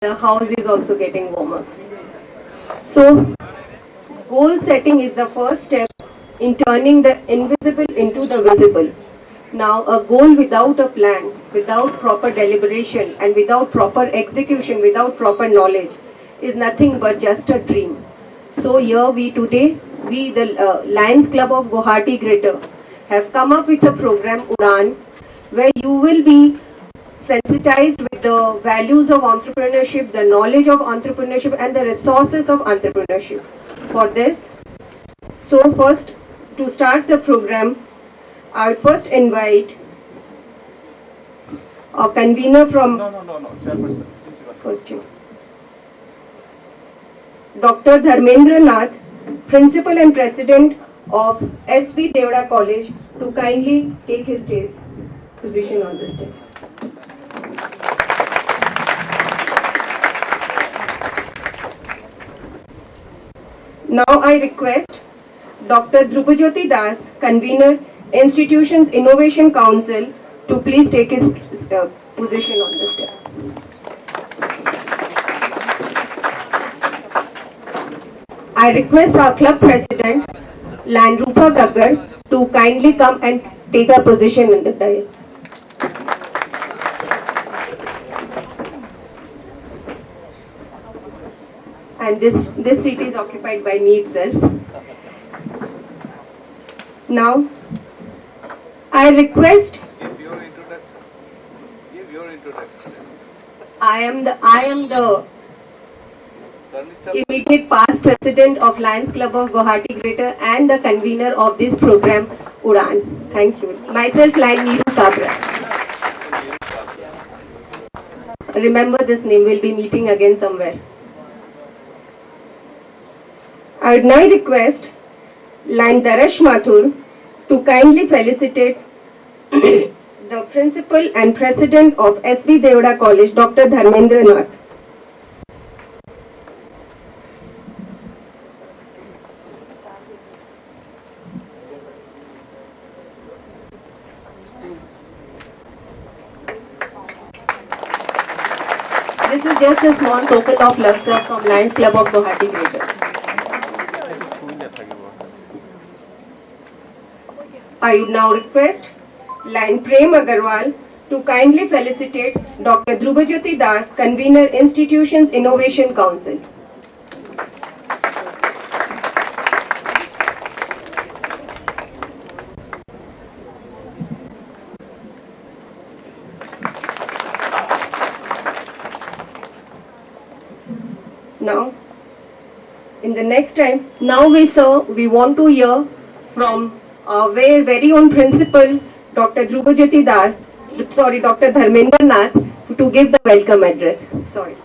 the house is also getting warmer. So, goal setting is the first step in turning the invisible into the visible. Now, a goal without a plan, without proper deliberation, and without proper execution, without proper knowledge, is nothing but just a dream. So, here we, the Lions Club of Guwahati Greater, have come up with a program, Udan, where you will be sensitized with the values of entrepreneurship, the knowledge of entrepreneurship, and the resources of entrepreneurship. For this, so first, to start the program, I would first invite a convener from... No, Chairperson. First you. Dr. Dharmendra Nath, Principal and President of S.B.Deorah College, to kindly take his stage position on the stage. Now I request Dr. Drupajyoti Das, Convener, Institutions Innovation Council, to please take his position on the step. I request our club president, Landrupa Gaggar, to kindly come and take a position in the dais. And this seat is occupied by me itself. Now, I request. Give your introduction. I am the immediate past president of Lions Club of Guwahati Greater and the convener of this program, Udan. Thank you. Myself, Lion Neeru Kabra. Remember this name. We'll be meeting again somewhere. I would now request Lion Darash Mathur to kindly felicitate the principal and president of S.B.Deorah College, Dr. Dharmendra Nath. This is just a small token of love, sir, from Lions Club of Guwahati Greater. I would now request Lion Prem Agarwal to kindly felicitate Dr. Drupajyoti Das, Convener, Institutions Innovation Council. Now, in the next time, now we want to hear from our very own principal, Dr. Drupajyoti Das, Dr. Dharmendra Nath, to give the welcome address. Sorry.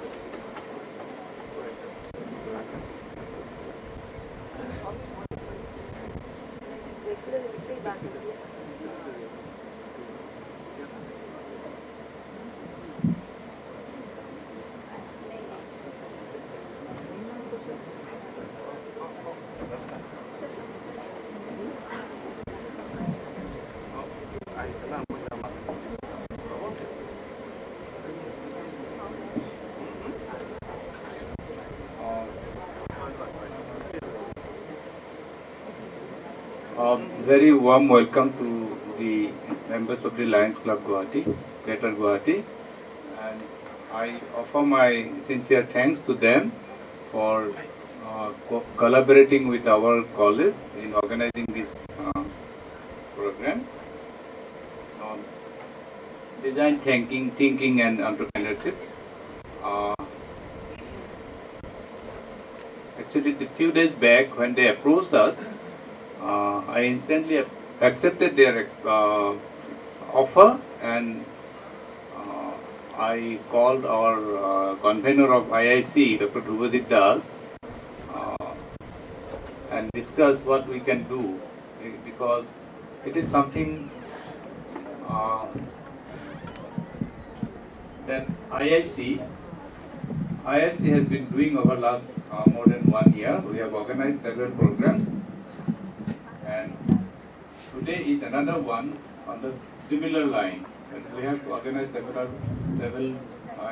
Very warm welcome to the members of the Lions Club Guwahati, Greater Guwahati, and I offer my sincere thanks to them for collaborating with our college in organizing this program. Design thinking and entrepreneurship. Actually, a few days back when they approached us, I instantly accepted their offer, and I called our convener of IIC, Dr. Drupajyoti Das, and discussed what we can do, because it is something that IIC has been doing over last more than 1 year. We have organized several programs, and today is another one on the similar line. And we have organized several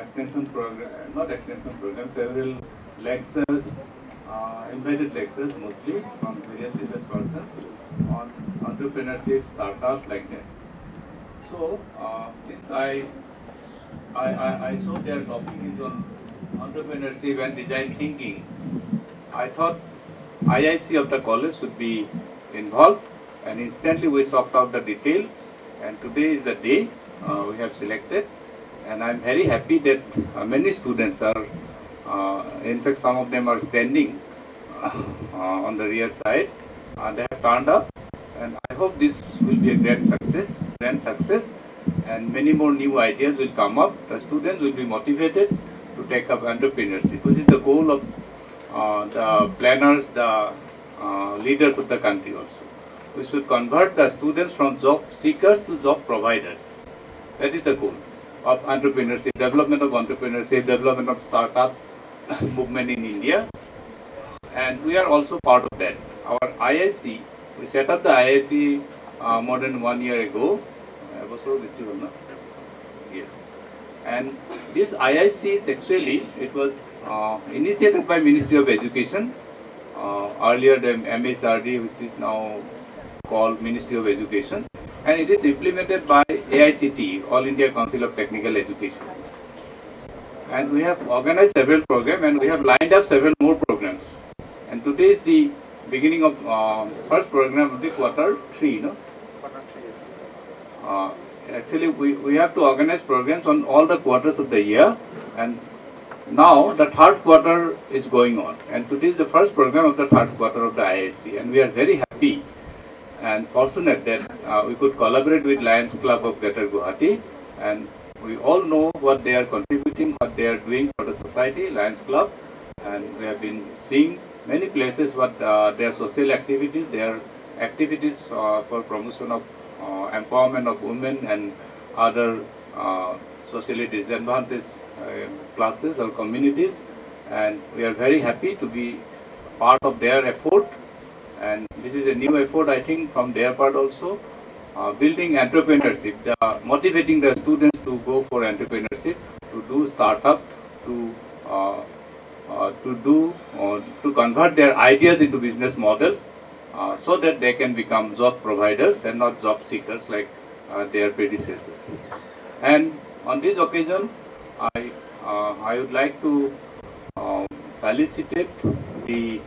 extension program, not extension program, several lectures, invited lectures mostly from various research persons on entrepreneurship, startup, like that. So, since I saw their topic is on entrepreneurship and design thinking, I thought IIC of the college should be involved, and instantly we sorted out the details, and today is the day we have selected, and I am very happy that many students are, in fact some of them are standing on the rear side, they have turned up, and I hope this will be a grand success, and many more new ideas will come up. The students will be motivated to take up entrepreneurship, which is the goal of the planners, the leaders of the country also. We should convert the students from job seekers to job providers. That is the goal of entrepreneurship, development of entrepreneurship, development of startup movement in India. And we are also part of that. Our IIC, we set up the IIC more than 1 year ago. Yes. And this IIC is actually, it was initiated by Ministry of Education, earlier the MSRD, which is now called Ministry of Education, and it is implemented by AICTE, All India Council of Technical Education. And we have organized several programs, and we have lined up several more programs. And today is the beginning of first program of the quarter 3, no? Actually, we have to organize programs on all the quarters of the year, and now the third quarter is going on, and today is the first program of the third quarter of the IIC, and we are very happy and fortunate that we could collaborate with Lions Club of Greater Guwahati, and we all know what they are contributing, what they are doing for the society, Lions Club, and we have been seeing many places what their social activities, their activities for promotion of empowerment of women and other socially disadvantaged classes or communities, and we are very happy to be part of their effort. And this is a new effort, I think, from their part also, building entrepreneurship, motivating the students to go for entrepreneurship, to do startup, to convert their ideas into business models, so that they can become job providers and not job seekers like their predecessors. And on this occasion, I would like to felicitate the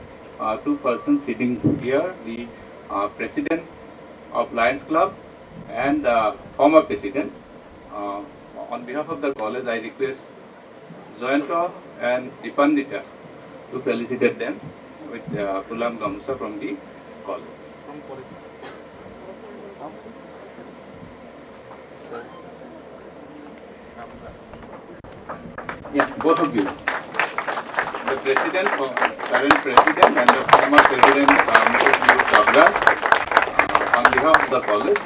two persons sitting here, the president of Lions Club and the former president. On behalf of the college, I request Jayanta and Dipandita to felicitate them with Pulam Gamusa from the college. Yeah, both of you. The president, current president, and the former president, Mr. Chabra. On behalf of the college,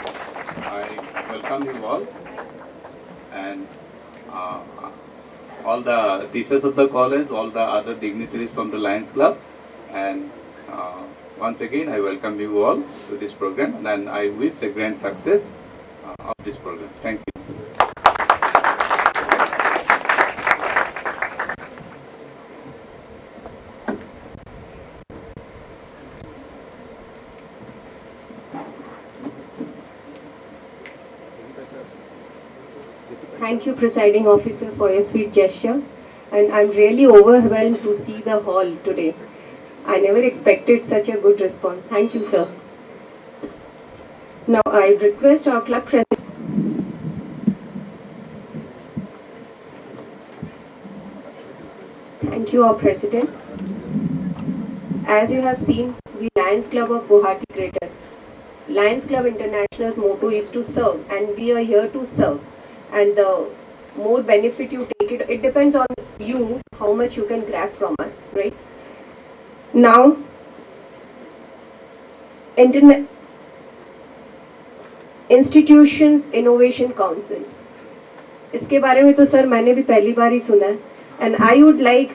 I welcome you all, and all the teachers of the college, all the other dignitaries from the Lions Club, and once again I welcome you all to this program, and I wish a grand success of this program. Thank you. Thank you, Presiding Officer, for your sweet gesture, and I'm really overwhelmed to see the hall today. I never expected such a good response. Thank you, sir. Now I request our club president. Thank you, our president. As you have seen, we Lions Club of Guwahati Greater. Lions Club International's motto is to serve, and we are here to serve. And the more benefit you take, it depends on you how much you can grab from us, right? Now, Institutions Innovation Council. इसके बारे में तो sir मैंने भी पहली बार ही सुना है, and I would like,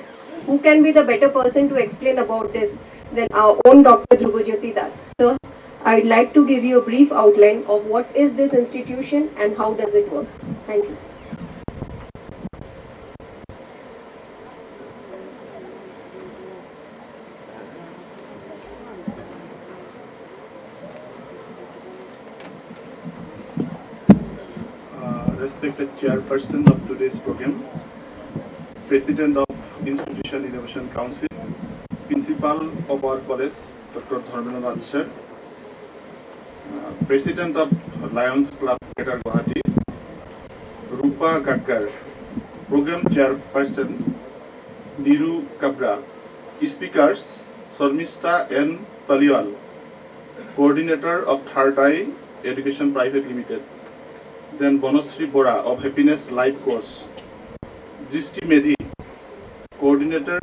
who can be the better person to explain about this than our own Dr. Dhrubajyoti Das. Sir, I'd like to give you a brief outline of what is this institution and how does it work. Thank you, sir. respected chairperson of today's program, President of Institution Innovation Council, Principal of our college, Dr. Dharmendranath Sir, President of Lions Club, Greater Guwahati, Rupa Gatkar, Program Chairperson, Niru Kabra, Speakers, Sarmista N. Paliwal, Coordinator of Third Eye Education Private Limited, then Bonasri Bora of Happiness Life Course, Jisti Medi, Coordinator,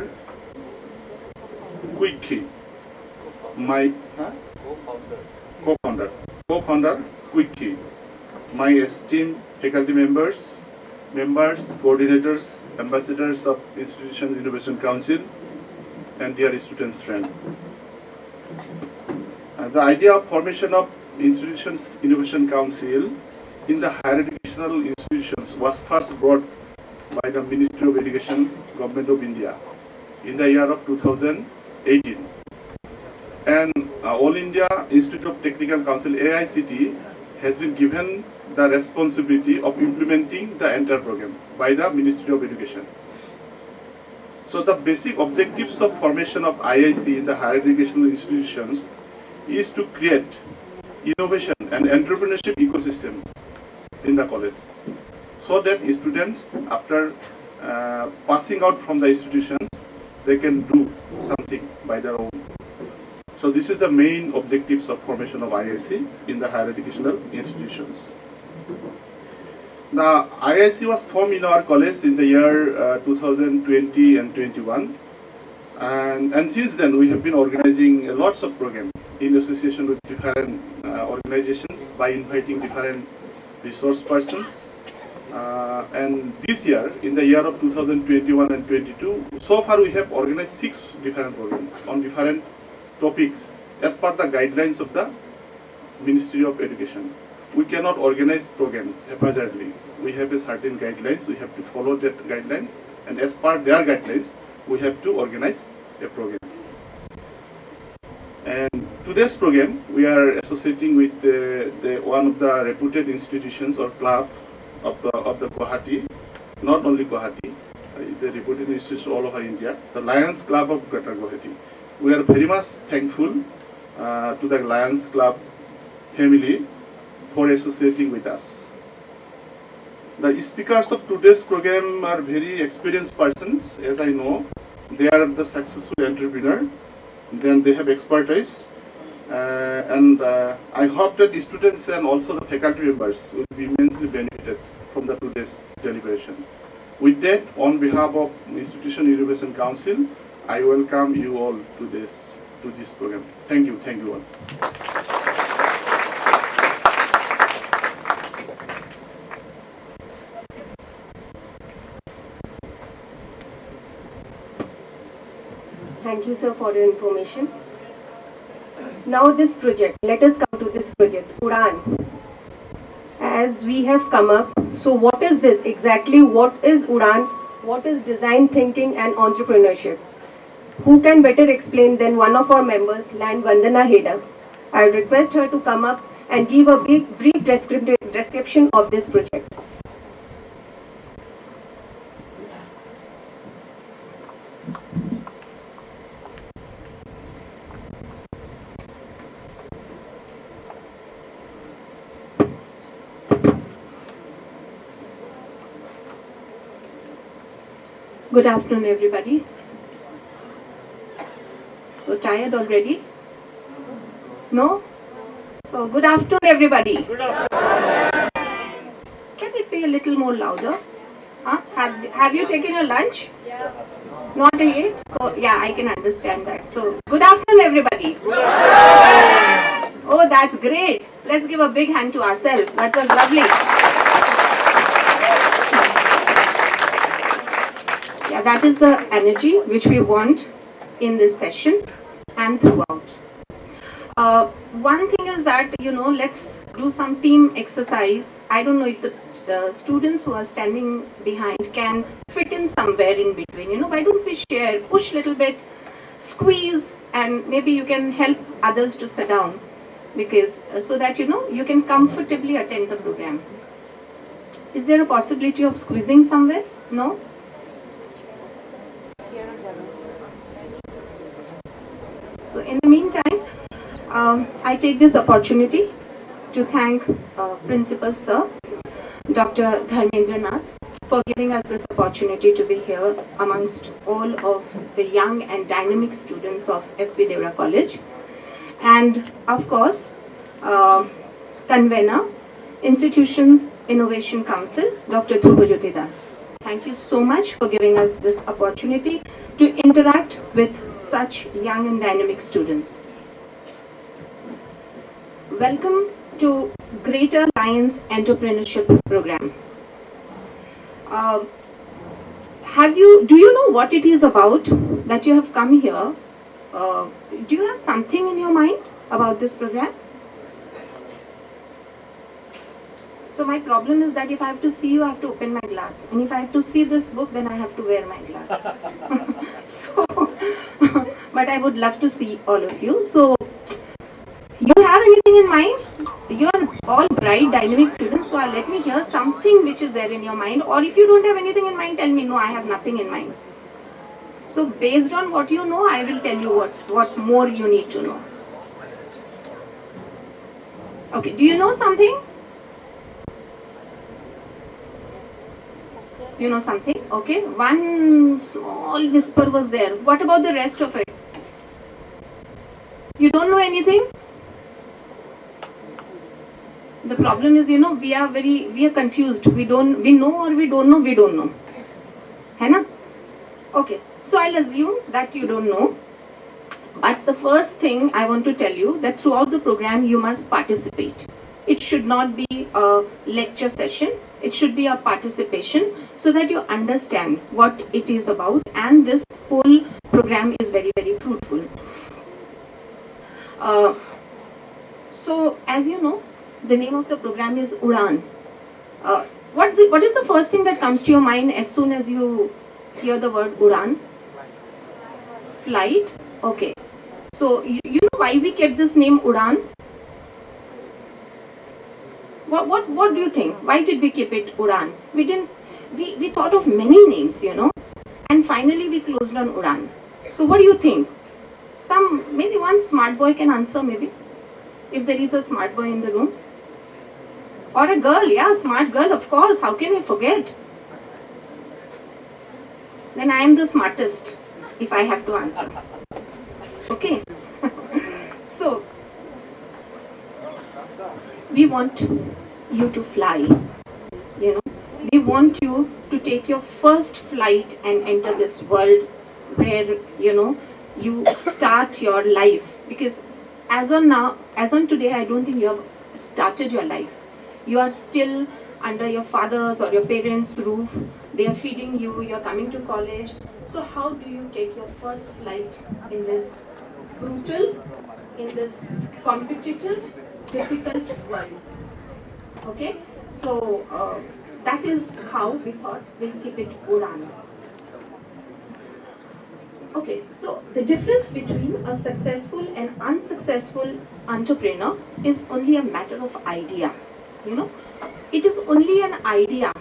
Quickie, my co-founder, Quickie, my esteemed faculty members, coordinators, ambassadors of Institutions Innovation Council, and dear students friends. The idea of formation of Institutions Innovation Council in the higher educational institutions was first brought by the Ministry of Education, Government of India, in the year of 2018. And All India Institute of Technical Council, AICT, has been given the responsibility of implementing the entire program by the Ministry of Education. So the basic objectives of formation of IIC in the higher educational institutions is to create innovation and entrepreneurship ecosystem in the college, so that students, after passing out from the institutions, they can do something by their own. So this is the main objectives of formation of IIC in the higher educational institutions. The IIC was formed in our college in the year 2020 and 21, and since then we have been organizing lots of programs in association with different organizations by inviting different resource persons. And this year, in the year of 2021 and 22, so far we have organized 6 different programs on different topics as per the guidelines of the Ministry of Education. We cannot organize programs haphazardly. We have a certain guidelines, we have to follow that guidelines, and as per their guidelines, we have to organize a program. And today's program, we are associating with one of the reputed institutions or club of the Guwahati, not only Guwahati, it's a reputed institution all over India, the Lions Club of Greater Guwahati. We are very much thankful to the Lions Club family for associating with us. The speakers of today's program are very experienced persons, as I know. They are the successful entrepreneur, then they have expertise, and I hope that the students and also the faculty members will be immensely benefited from the today's deliberation. With that, on behalf of Institution Innovation Council, I welcome you all to this program. Thank you all. Thank you, sir, for your information. Now this project, let us come to this project, UDAN. As we have come up, so what is this exactly? What is UDAN? What is design thinking and entrepreneurship? Who can better explain than one of our members, Lan Vandana Heda? I would request her to come up and give a brief description of this project. Good afternoon, everybody. So tired already? No? So good afternoon, everybody. Good afternoon. Can it be a little more louder? Huh? Have you taken your lunch? Yeah. Not yet? So yeah, I can understand that. So good afternoon, everybody. Good afternoon. Oh, that's great. Let's give a big hand to ourselves. That was lovely. Yeah, that is the energy which we want in this session and throughout. One thing is that, let's do some team exercise. I don't know if the students who are standing behind can fit in somewhere in between. Why don't we share, push a little bit, squeeze, and maybe you can help others to sit down, because so that, you can comfortably attend the program. Is there a possibility of squeezing somewhere? No? So in the meantime, I take this opportunity to thank Principal Sir, Dr. Dharmendranath, for giving us this opportunity to be here amongst all of the young and dynamic students of S.B.Deorah College. And of course, convener, Institutions Innovation Council, Dr. Guwahati Das. Thank you so much for giving us this opportunity to interact with such young and dynamic students. Welcome to Greater Lions Entrepreneurship Program. Do you know what it is about that you have come here? Do you have something in your mind about this program? So my problem is that if I have to see you, I have to open my glass. And if I have to see this book, then I have to wear my glass. So, but I would love to see all of you. So, you have anything in mind? You are all bright, dynamic students, so let me hear something which is there in your mind. Or if you don't have anything in mind, tell me, no, I have nothing in mind. So based on what you know, I will tell you what more you need to know. Okay, do you know something? You know something? Okay, one small whisper was there. What about the rest of it? You don't know anything? The problem is, we are confused. We know or we don't know. Hai na? Okay, so I'll assume that you don't know. But the first thing I want to tell you that throughout the program you must participate. It should not be a lecture session. It should be a participation so that you understand what it is about, and this whole program is very, very fruitful. So as you know, the name of the program is Udan. What is the first thing that comes to your mind as soon as you hear the word Udan? Flight. Okay. So you know why we kept this name Udan? What do you think? Why did we keep it Udan? We thought of many names, and finally we closed on Udan. So what do you think? Maybe one smart boy can answer, maybe, if there is a smart boy in the room. Or a girl, yeah, smart girl, of course. How can I forget? Then I am the smartest, if I have to answer. Okay. So, we want you to fly, We want you to take your first flight and enter this world where, you start your life. Because as on today, I don't think you have started your life. You are still under your father's or your parents' roof. They are feeding you, you are coming to college. So how do you take your first flight in this brutal, in this competitive, difficult world? Okay, so that is how we thought we'll keep it Udan. Okay, so the difference between a successful and unsuccessful entrepreneur is only a matter of idea. It is only an idea,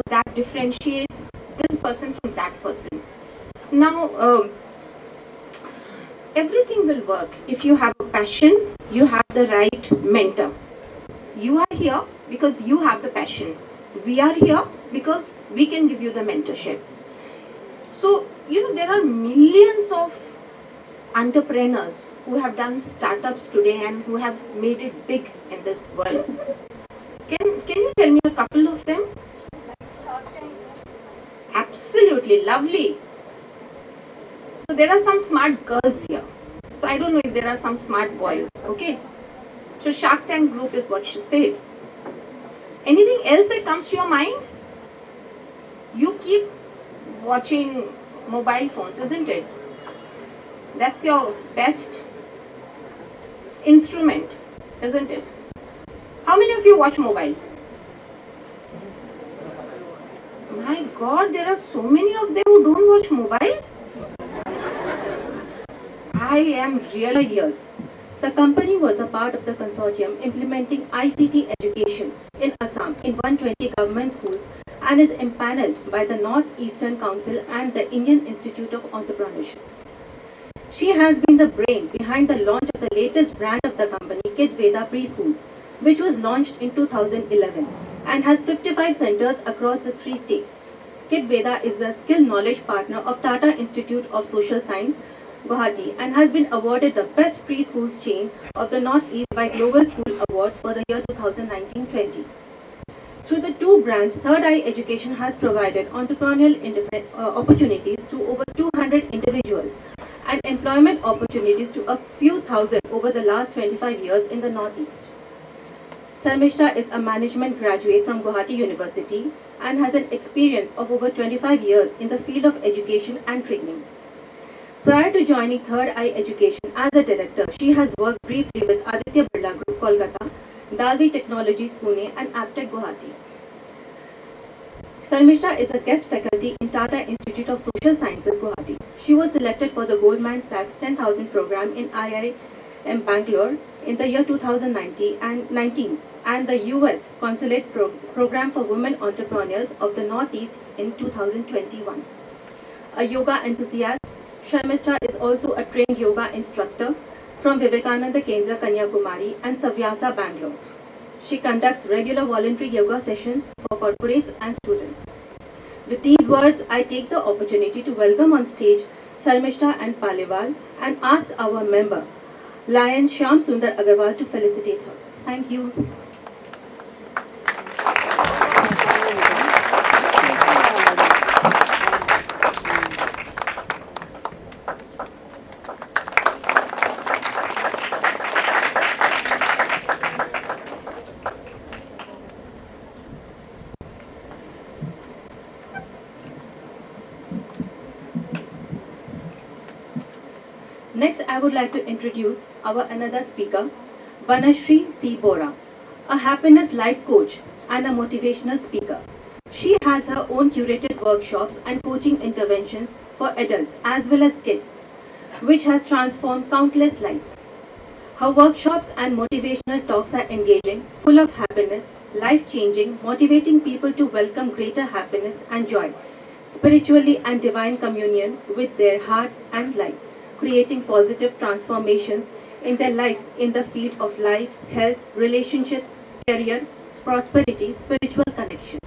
that differentiates this person from that person. Now, everything will work if you have a passion, you have the right mentor. You are here because you have the passion. We are here because we can give you the mentorship. So, there are millions of entrepreneurs who have done startups today and who have made it big in this world. Can you tell me a couple of them? Absolutely, lovely. So there are some smart girls here. So I don't know if there are some smart boys, okay? So Shark Tank Group is what she said. Anything else that comes to your mind? You keep watching mobile phones, isn't it? That's your best instrument, isn't it? How many of you watch mobile? My God, there are so many of them who don't watch mobile. I am really curious. The company was a part of the consortium implementing ICT education in Assam in 120 government schools and is empaneled by the North Eastern Council and the Indian Institute of Entrepreneurship. She has been the brain behind the launch of the latest brand of the company, Kid Veda Preschools, which was launched in 2011 and has 55 centers across the 3 states. Kid Veda is the skill knowledge partner of Tata Institute of Social Science, Guwahati, and has been awarded the best preschools chain of the Northeast by Global School Awards for the year 2019-20. Through the 2 brands, Third Eye Education has provided entrepreneurial opportunities to over 200 individuals and employment opportunities to a few thousand over the last 25 years in the Northeast. Sarmishta is a management graduate from Guwahati University and has an experience of over 25 years in the field of education and training. Prior to joining Third Eye Education as a director, she has worked briefly with Aditya Birla Group, Kolkata, Dalvi Technologies, Pune, and Aptech, Guwahati. Sarmishta is a guest faculty in Tata Institute of Social Sciences, Guwahati. She was selected for the Goldman Sachs 10,000 program in IIM Bangalore in the year 2019 and the US Consulate Program for Women Entrepreneurs of the Northeast in 2021. A yoga enthusiast, Sharmishta is also a trained yoga instructor from Vivekananda Kendra, Kanyakumari and Savyasa, Bangalore. She conducts regular voluntary yoga sessions for corporates and students. With these words, I take the opportunity to welcome on stage Sarmishta and Paliwal and ask our member, Lion Shyam Sundar Agarwal, to felicitate her. Thank you. Next, I would like to introduce our another speaker, Banashri S.B.Deorah, a happiness life coach and a motivational speaker. She has her own curated workshops and coaching interventions for adults as well as kids, which has transformed countless lives. Her workshops and motivational talks are engaging, full of happiness, life-changing, motivating people to welcome greater happiness and joy, spiritually and divine communion with their hearts and lives, creating positive transformations in their lives in the field of life, health, relationships, career, prosperity, spiritual connection.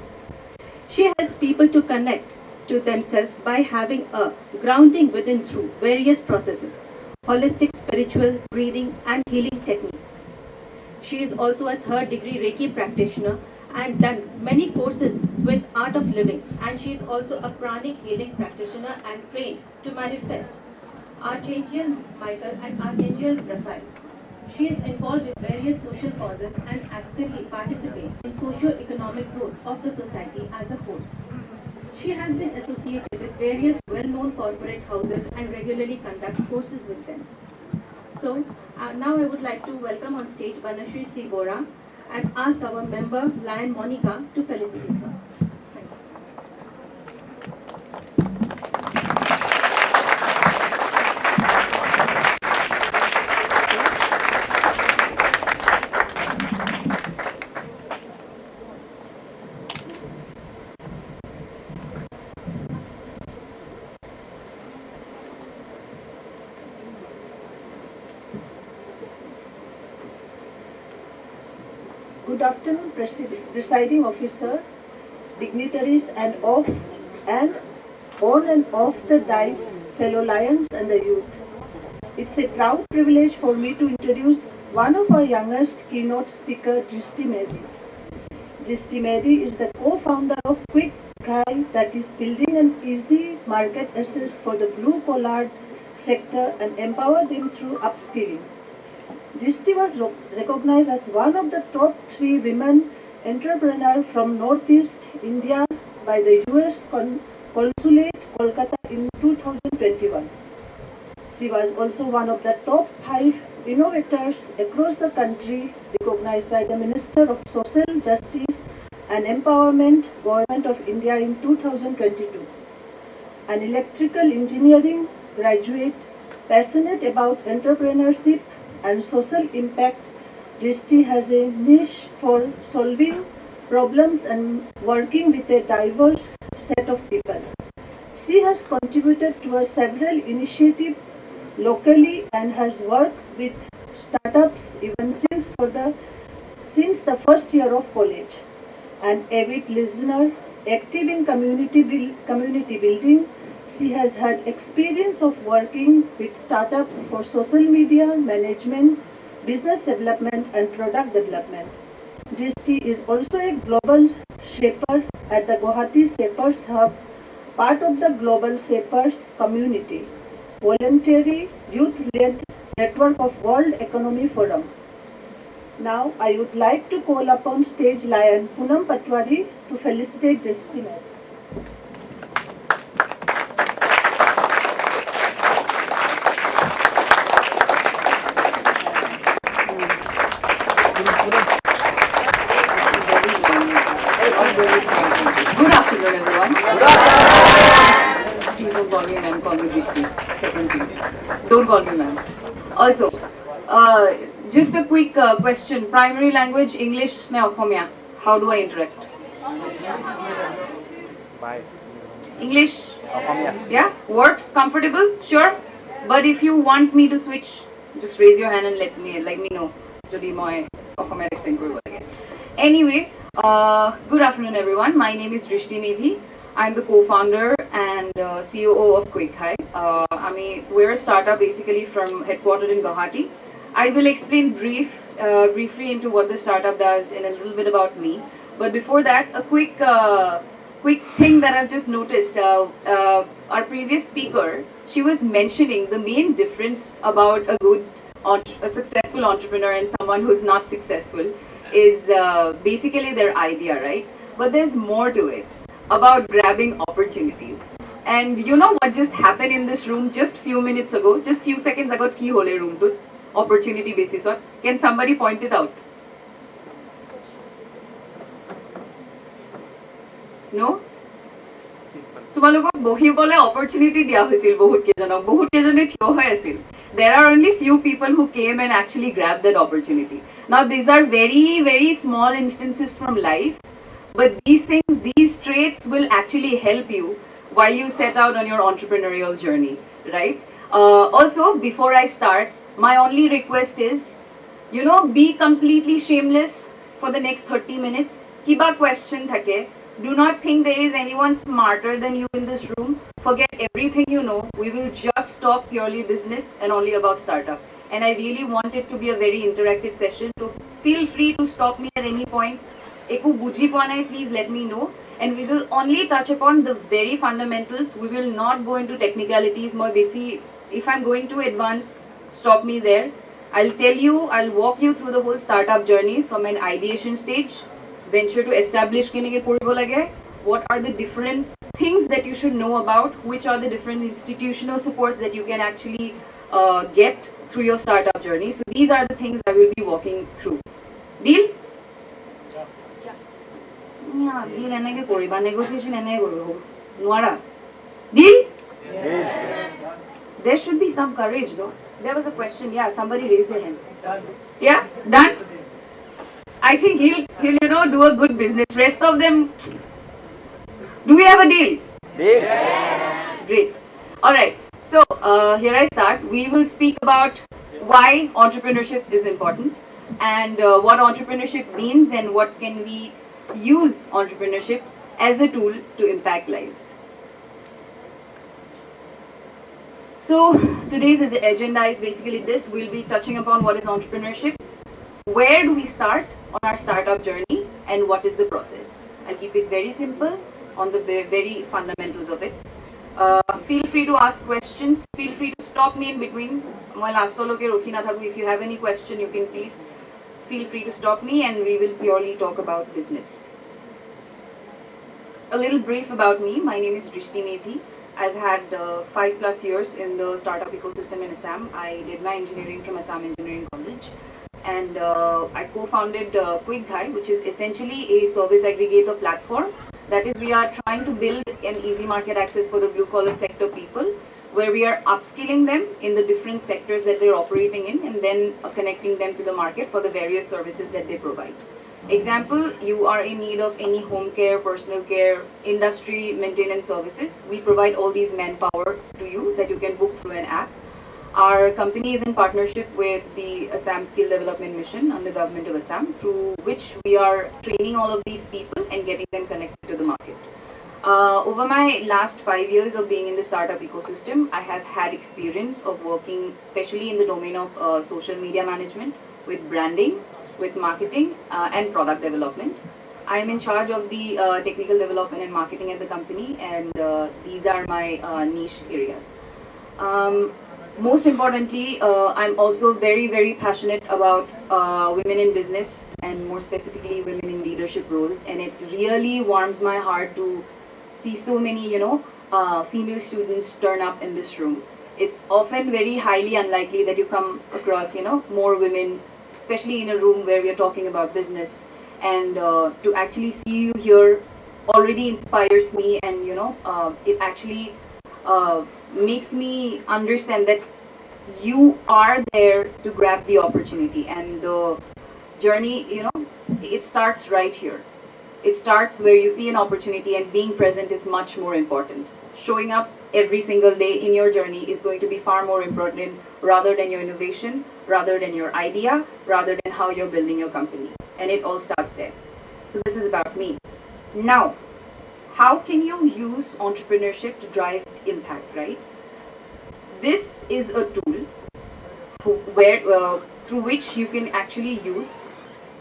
She helps people to connect to themselves by having a grounding within through various processes, holistic, spiritual, breathing and healing techniques. She is also a 3rd degree Reiki practitioner and done many courses with Art of Living, and she is also a pranic healing practitioner and trained to manifest Archangel Michael and Archangel Raphael. She is involved with various social causes and actively participates in socio-economic growth of the society as a whole. She has been associated with various well-known corporate houses and regularly conducts courses with them. So, now I would like to welcome on stage Banashri S.B.Deorah and ask our member, Lion Monica, to felicitate her. Thank you. Good afternoon, Presiding Officer, dignitaries and on and off the dais, fellow lions and the youth. It's a proud privilege for me to introduce one of our youngest keynote speaker, Drishti Medi. Drishti Medi is the co-founder of Quick Cry, that is building an easy market access for the blue-collar sector and empower them through upskilling. Drishti was recognized as one of the top 3 women entrepreneurs from Northeast India by the US Consulate, Kolkata in 2021. She was also one of the top 5 innovators across the country recognized by the Minister of Social Justice and Empowerment, Government of India in 2022. An electrical engineering graduate, passionate about entrepreneurship and social impact, Drishti has a niche for solving problems and working with a diverse set of people. She has contributed towards several initiatives locally and has worked with startups even since the first year of college. An avid listener, active in community building, she has had experience of working with startups for social media management, business development and product development. Drishti is also a global shaper at the Guwahati Shapers Hub, part of the Global Shapers community, voluntary youth-led network of World Economic Forum. Now I would like to call upon stage lion Poonam Patwari to felicitate Drishti. Good afternoon, everyone. Please don't call me ma'am, call me Drishti. Second thing. Don't call me ma'am. Also, just a quick question. Primary language, English, na Okhomia. How do I interact? Bye. English? Yeah? Works? Comfortable? Sure? But if you want me to switch, just raise your hand and let me know. Jodi moi Okhomia explain koribo lage. Anyway, good afternoon everyone. My name is Drishti Nevi. I'm the co-founder and COO of Guwahati. We're a startup basically headquartered in Guwahati. I will explain briefly into what the startup does and a little bit about me. But before that, a quick thing that I've just noticed. Our previous speaker, she was mentioning the main difference about a successful entrepreneur and someone who's not successful is basically their idea, right? But there's more to it, about grabbing opportunities. And you know what just happened in this room just few minutes ago, just few seconds ago, ki hole room to opportunity basis on. Can somebody point it out? No? তোমালোকক বহিবলৈ opportunity দিয়া হৈছিল বহুত কেজনে থিয় হৈ আছিল. There are only few people who came and actually grabbed that opportunity. Now these are very, very small instances from life, but these traits will actually help you while you set out on your entrepreneurial journey, right? Also, before I start, my only request is, be completely shameless for the next 30 minutes. Kiba question thake. Do not think there is anyone smarter than you in this room. Forget everything you know. We will just talk purely business and only about startup. And I really want it to be a very interactive session. So feel free to stop me at any point. Eku buji poanai, please let me know. And we will only touch upon the very fundamentals. We will not go into technicalities. More basic. If I'm going too advanced, stop me there. I'll walk you through the whole startup journey from an ideation stage, venture to establish what are the different things that you should know about, which are the different institutional supports that you can actually get through your startup journey. So these are the things I will be walking through. Deal? Yeah, deal enage koriba, negotiation enage koribo. Nwara. Deal? Yes. There should be some courage though. There was a question. Yeah, somebody raised their hand. Yeah? Done? I think he'll do a good business. Rest of them, do we have a deal? Deal. Great. Alright, so here I start. We will speak about why entrepreneurship is important and what entrepreneurship means and what can we use entrepreneurship as a tool to impact lives. So today's agenda is basically this. We'll be touching upon what is entrepreneurship, where do we start on our startup journey, and what is the process. I'll keep it very simple on the very fundamentals of it. Feel free to ask questions. Feel free to stop me in between. If you have any question, you can please feel free to stop me and we will purely talk about business. A little brief about me. My name is Drishti Nevi. I've had 5+ years in the startup ecosystem in Assam. I did my engineering from Assam Engineering College. And I co-founded Guwahati, which is essentially a service aggregator platform. That is, we are trying to build an easy market access for the blue-collar sector people, where we are upskilling them in the different sectors that they're operating in, and then connecting them to the market for the various services that they provide. Example, you are in need of any home care, personal care, industry maintenance services. We provide all these manpower to you that you can book through an app. Our company is in partnership with the Assam Skill Development Mission and the government of Assam, through which we are training all of these people and getting them connected to the market. Over my last 5 years of being in the startup ecosystem, I have had experience of working especially in the domain of social media management, with branding, with marketing and product development. I am in charge of the technical development and marketing at the company, and these are my niche areas. Most importantly, I'm also very, very passionate about women in business, and more specifically women in leadership roles, and it really warms my heart to see so many, female students turn up in this room. It's often very highly unlikely that you come across, more women, especially in a room where we are talking about business, and to actually see you here already inspires me, and it actually makes me understand that you are there to grab the opportunity, and the journey, it starts right here. It starts where you see an opportunity, and being present is much more important. Showing up every single day in your journey is going to be far more important, rather than your innovation, rather than your idea, rather than how you're building your company. And it all starts there. So this is about me. Now, how can you use entrepreneurship to drive impact, right? This is a tool through which you can actually use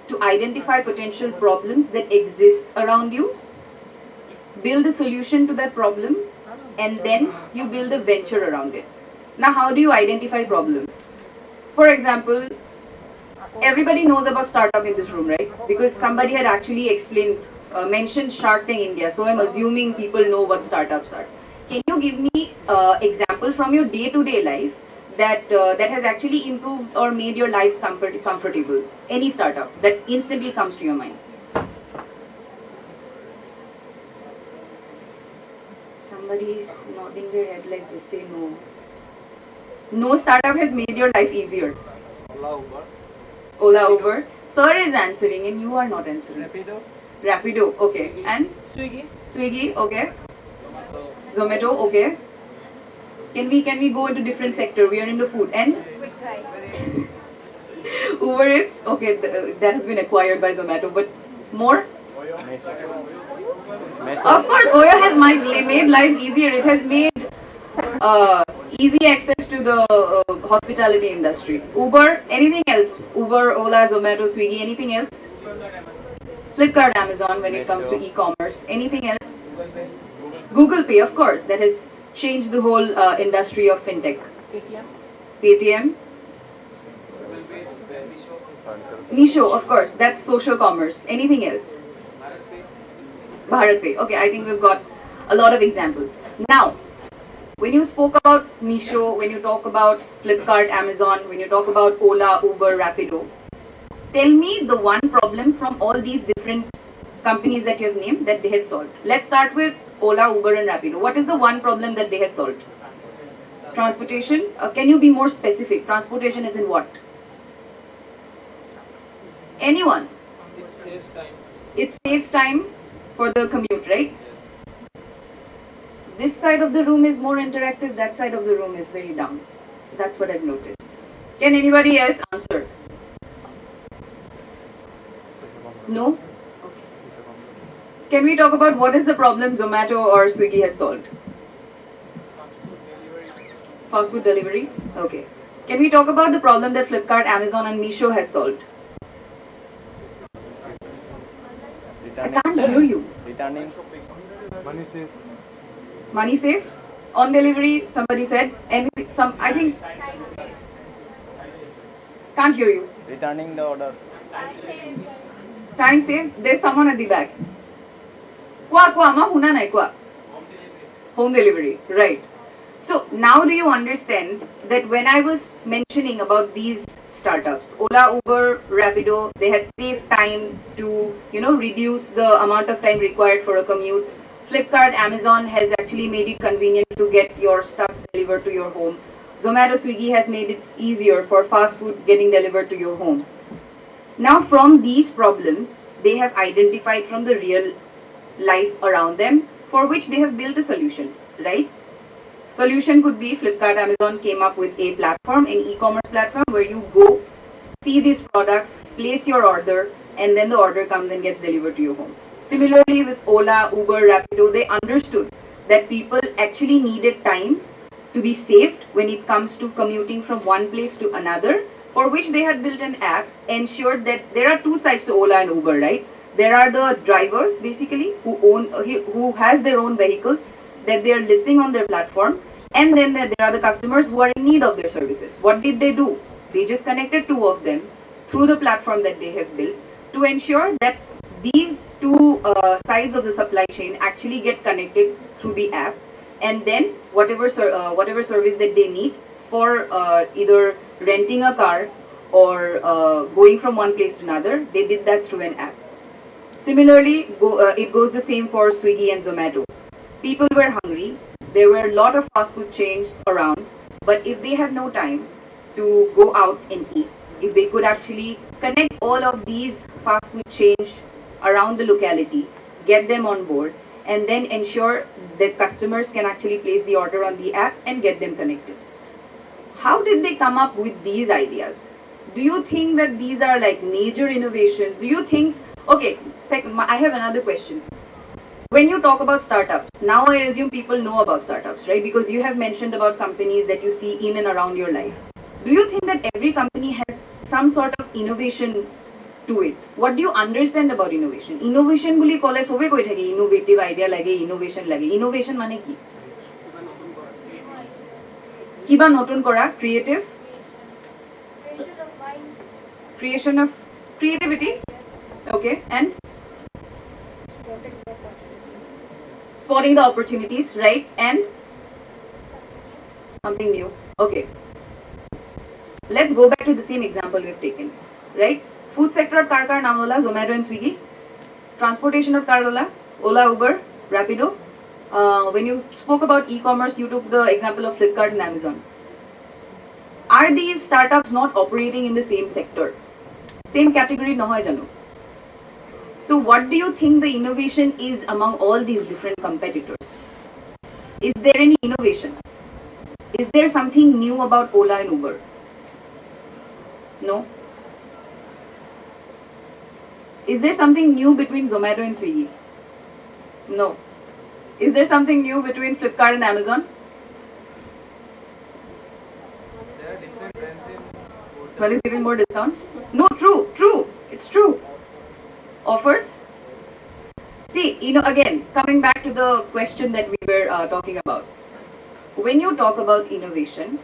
to identify potential problems that exist around you, build a solution to that problem, and then you build a venture around it. Now, how do you identify problem? For example, everybody knows about startup in this room, right? Because somebody had actually mentioned Shark Tank India, so I'm assuming people know what startups are. Can you give me example from your day-to-day life that has actually improved or made your lives comfortable? Any startup that instantly comes to your mind. Somebody is nodding their head like this, say no. No startup has made your life easier. Ola, Uber. Sir is answering and you are not answering. Rapido, okay. And? Swiggy, okay. Zomato, okay. Can we go into different sector? We are into food. And? Uber Eats, okay, that has been acquired by Zomato, but more? Of course, Oyo has made lives easier. It has made easy access to the hospitality industry. Uber, anything else? Uber, Ola, Zomato, Swiggy, anything else? Flipkart, Amazon when it comes to e-commerce. Anything else? Google Pay, of course, that has changed the whole industry of fintech. Paytm. Misho, of course, that's social commerce. Anything else? Bharat Pay. Okay, I think we've got a lot of examples. Now, when you spoke about Misho, when you talk about Flipkart, Amazon, when you talk about Ola, Uber, Rapido, tell me the one problem from all these different companies that you have named that they have solved. Let's start with Ola, Uber and Rapido. What is the one problem that they have solved? Transportation. Can you be more specific? Transportation is in what? Anyone? It saves time for the commute, right? This side of the room is more interactive, that side of the room is very dumb. That's what I've noticed. Can anybody else answer? No? Okay. Can we talk about what is the problem Zomato or Swiggy has solved? Fast food delivery? Okay. Can we talk about the problem that Flipkart, Amazon and Misho has solved? I can't hear you. Returning. Money saved? On delivery, somebody said. I think. Can't hear you. Returning the order. Time saved? There's someone at the back. Kwa, ma huna nahi kwa. Home delivery, right. So now do you understand that when I was mentioning about these startups, Ola, Uber, Rapido, they had saved time to, reduce the amount of time required for a commute. Flipkart, Amazon has actually made it convenient to get your stuff delivered to your home. Zomato, Swiggy has made it easier for fast food getting delivered to your home. Now from these problems, they have identified from the real life around them, for which they have built a solution, right? Solution could be Flipkart, Amazon came up with a platform, an e-commerce platform where you go, see these products, place your order, and then the order comes and gets delivered to your home. Similarly with Ola, Uber, Rapido, they understood that people actually needed time to be saved when it comes to commuting from one place to another, for which they had built an app, ensured that there are two sides to Ola and Uber, right? There are the drivers basically who has their own vehicles that they are listing on their platform, and then there are the customers who are in need of their services. What did they do? They just connected two of them through the platform that they have built to ensure that these two sides of the supply chain actually get connected through the app, and then whatever service that they need for either renting a car or going from one place to another, they did that through an app. Similarly, it goes the same for Swiggy and Zomato. People were hungry, there were a lot of fast food chains around, but if they had no time to go out and eat, if they could actually connect all of these fast food chains around the locality, get them on board, and then ensure that customers can actually place the order on the app and get them connected. How did they come up with these ideas? Do you think that these are like major innovations? Do you think, okay, I have another question. When you talk about startups, now I assume people know about startups, right? Because you have mentioned about companies that you see in and around your life. Do you think that every company has some sort of innovation to it? What do you understand about innovation? Innovation boli kole sobe koi thake innovative idea lage, innovation lage. Innovation mane ki? Kiba notun kora, creative? Creation of creativity? Okay, and? Spotting the opportunities, right? And? Something new. Okay. Let's go back to the same example we've taken, right? Food sector of car namola, Zomato and Swiggy. Transportation of car Ola, Uber, Rapido. When you spoke about e-commerce, you took the example of Flipkart and Amazon. Are these startups not operating in the same sector? Same category, no hai jano. So what do you think the innovation is among all these different competitors? Is there any innovation? Is there something new about Ola and Uber? No? Is there something new between Zomato and Swiggy? No. Is there something new between Flipkart and Amazon? There are different brands in Well, is giving more discount? No, true. It's true. Offers? See, again, coming back to the question that we were talking about. When you talk about innovation,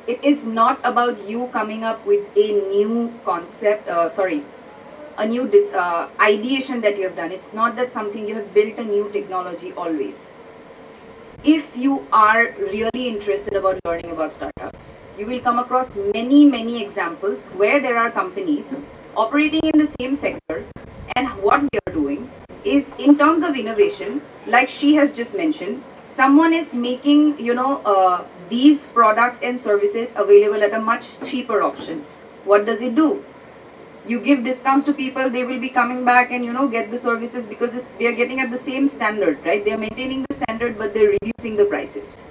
it is not about you coming up with a new concept, a new ideation that you have done. It's not that something you have built a new technology always. If you are really interested about learning about startups, you will come across many examples where there are companies operating in the same sector, and what they are doing is, in terms of innovation, like she has just mentioned, someone is making these products and services available at a much cheaper option. What does it do? You give discounts to people, they will be coming back and get the services because they are getting at the same standard, right? They are maintaining the standard, but they're reducing the prices.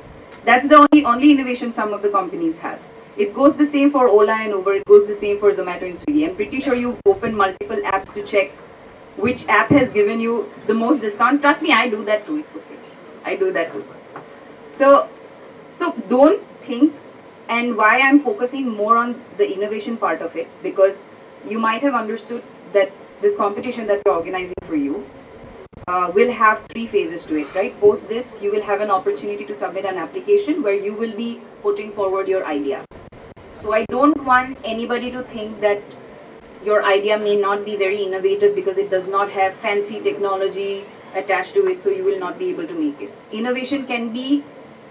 That's the only innovation some of the companies have. It goes the same for Ola and Uber, it goes the same for Zomato and Swiggy. I'm pretty sure you've opened multiple apps to check which app has given you the most discount. Trust me, I do that too, it's okay. I do that too. So don't think, and why I'm focusing more on the innovation part of it, because you might have understood that this competition that we're organizing for you will have 3 phases to it, right? Post this, you will have an opportunity to submit an application where you will be putting forward your idea. So I don't want anybody to think that your idea may not be very innovative because it does not have fancy technology attached to it, so you will not be able to make it. Innovation can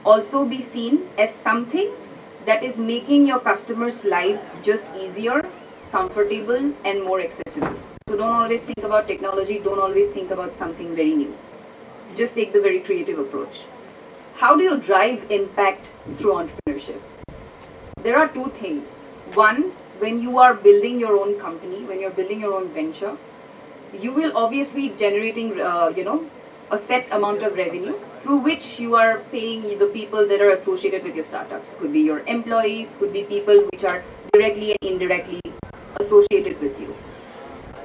also be seen as something that is making your customers' lives just easier, comfortable, and more accessible. So don't always think about technology, don't always think about something very new. just take the very creative approach. How do you drive impact through entrepreneurship? There are two things. One, when you are building your own company, when you're building your own venture, you will obviously be generating, a set amount of revenue through which you are paying the people that are associated with your startups. Could be your employees, could be people which are directly and indirectly associated with you.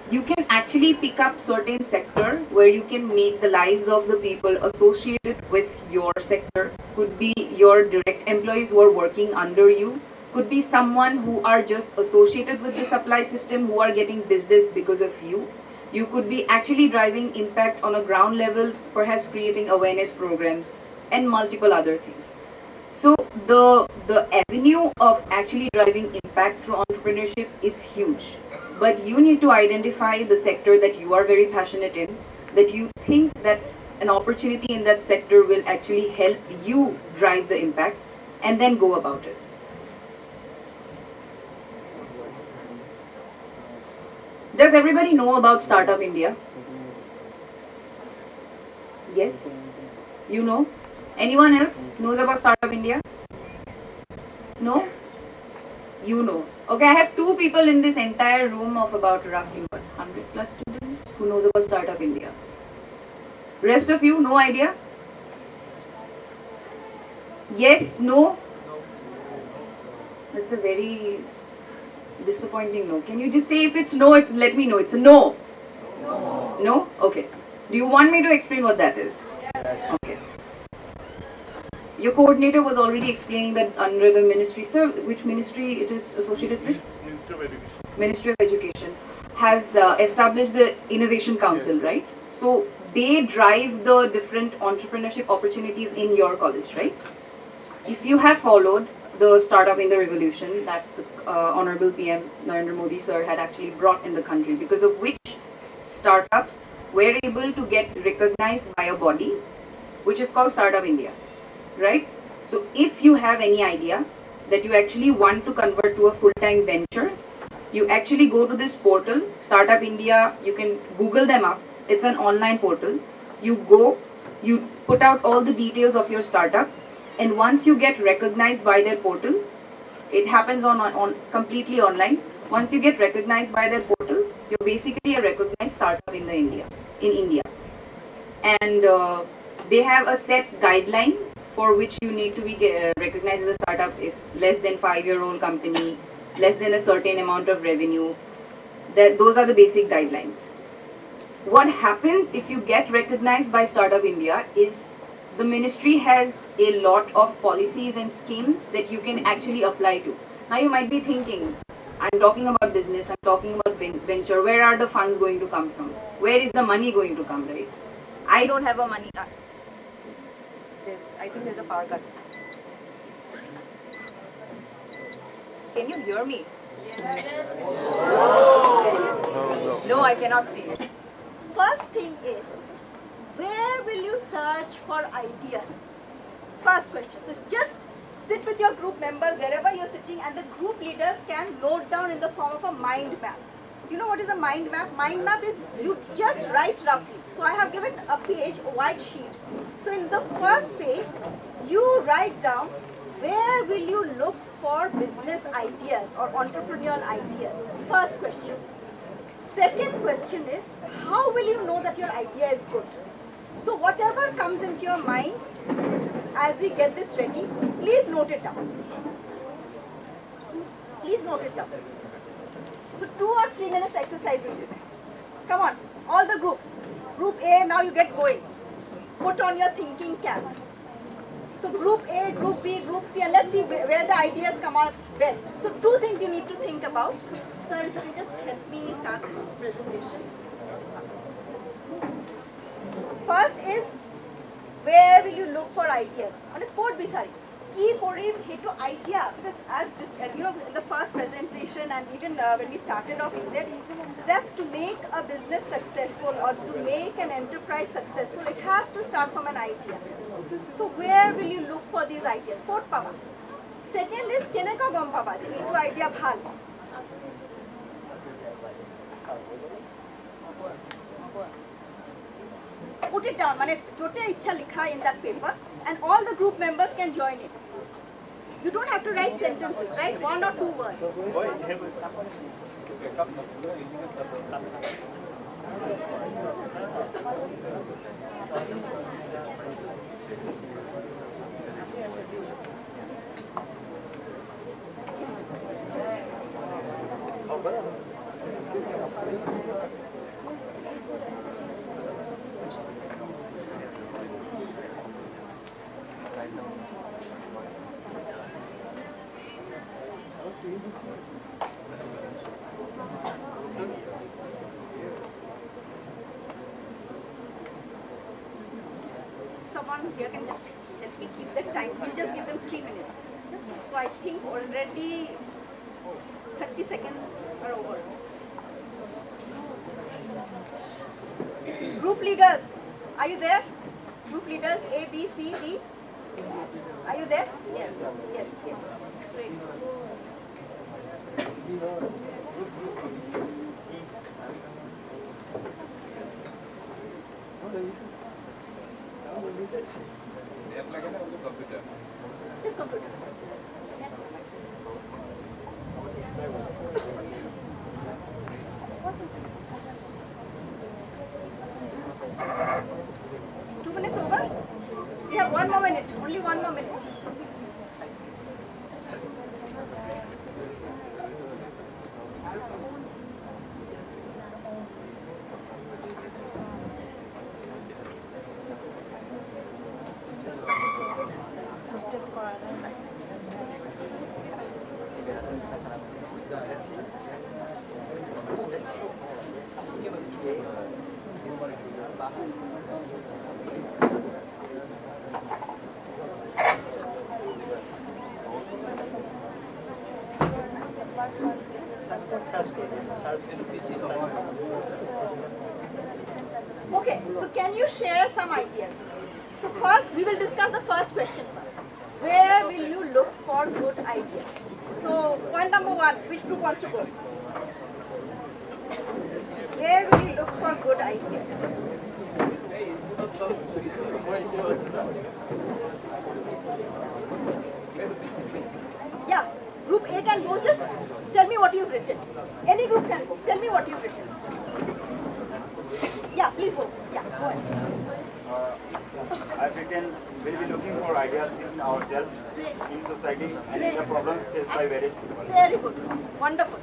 You can actually pick up certain sector where you can make the lives of the people associated with your sector. Could be your direct employees who are working under you. Could be someone who are just associated with the supply system who are getting business because of you. You could be actually driving impact on a ground level, perhaps creating awareness programs and multiple other things. So the avenue of actually driving impact through entrepreneurship is huge. But you need to identify the sector that you are very passionate in, that you think that an opportunity in that sector will actually help you drive the impact, and then go about it. Does everybody know about Startup India? Yes? You know? Anyone else knows about Startup India? No? You know. Okay, I have two people in this entire room of about roughly 100 plus students who knows about Startup India. Rest of you, no idea? Yes? No? That's a very disappointing no. Can you just say if it's no, let me know. It's a no. No. No? Okay. Do you want me to explain what that is? Yes. Okay. Your coordinator was already explaining that under the ministry, sir, which ministry it is associated with? Ministry of Education. Ministry of Education has established the Innovation Council, yes, right? So they drive the different entrepreneurship opportunities in your college, right? If you have followed the Startup in the Revolution that Honorable PM Narendra Modi sir had actually brought in the country, because of which startups were able to get recognized by a body which is called Startup India, right? So if you have any idea that you actually want to convert to a full-time venture, you actually go to this portal, Startup India. You can Google them up. It's an online portal. You go, you put out all the details of your startup, and once you get recognized by their portal, it happens on completely online. Once you get recognized by their portal, you're basically a recognized startup in India. And they have a set guideline for which you need to be recognized as a startup is less than 5-year-old company, less than a certain amount of revenue. Those are the basic guidelines. What happens if you get recognized by Startup India is the ministry has a lot of policies and schemes that you can actually apply to. Now you might be thinking, I'm talking about business, I'm talking about venture, where are the funds going to come from? Where is the money going to come, right? I don't have a money cut. I think there's a power cut. Can you hear me? Yes. No, I cannot see it. First thing is, where will you search for ideas? First question. So just sit with your group members wherever you're sitting, and the group leaders can note down in the form of a mind map. You know what is a mind map? Mind map is you just write roughly. So I have given a page, a white sheet. So in the first page, you write down where will you look for business ideas or entrepreneurial ideas. First question. Second question is, how will you know that your idea is good? So whatever comes into your mind, as we get this ready, please note it down. Please note it down. So 2 or 3 minutes exercise will be there. Come on, all the groups. Group A, now you get going. Put on your thinking cap. So group A, group B, group C, and let's see where the ideas come out best. So 2 things you need to think about. Sir, if you can just help me start this presentation. First is, where will you look for ideas? On a port beside. Key korim hetu idea, because as you know, in the first presentation and even when we started off, we said that to make a business successful or to make an enterprise successful, it has to start from an idea. So where will you look for these ideas? Port pava. Second is keneka gom pava. Hetu idea bhal. put it down, mane jote ichha likha in that paper, and all the group members can join in. You don't have to write sentences, right? 1 or 2 words. Someone here can just help me keep the time. You just give them 3 minutes. So I think already 30 seconds are over. Group leaders, are you there? Group leaders A, B, C, D. Are you there? Yes, yes, yes. Great. Just computer. Yes. 2 minutes over? We have 1 more minute. Only 1 more minute. Okay, so can you share some ideas? So first, we will discuss the first question first. Where will you look for good ideas? So point number 1, which group wants to go? Where will you look for good ideas? Yeah, group A can go, just tell me what you've written. Any group can go, tell me what you've written. Yeah, please go. Yeah, go ahead. As we can, we'll be looking for ideas in ourselves, in society, and in the problems faced by various people. Very good. Wonderful.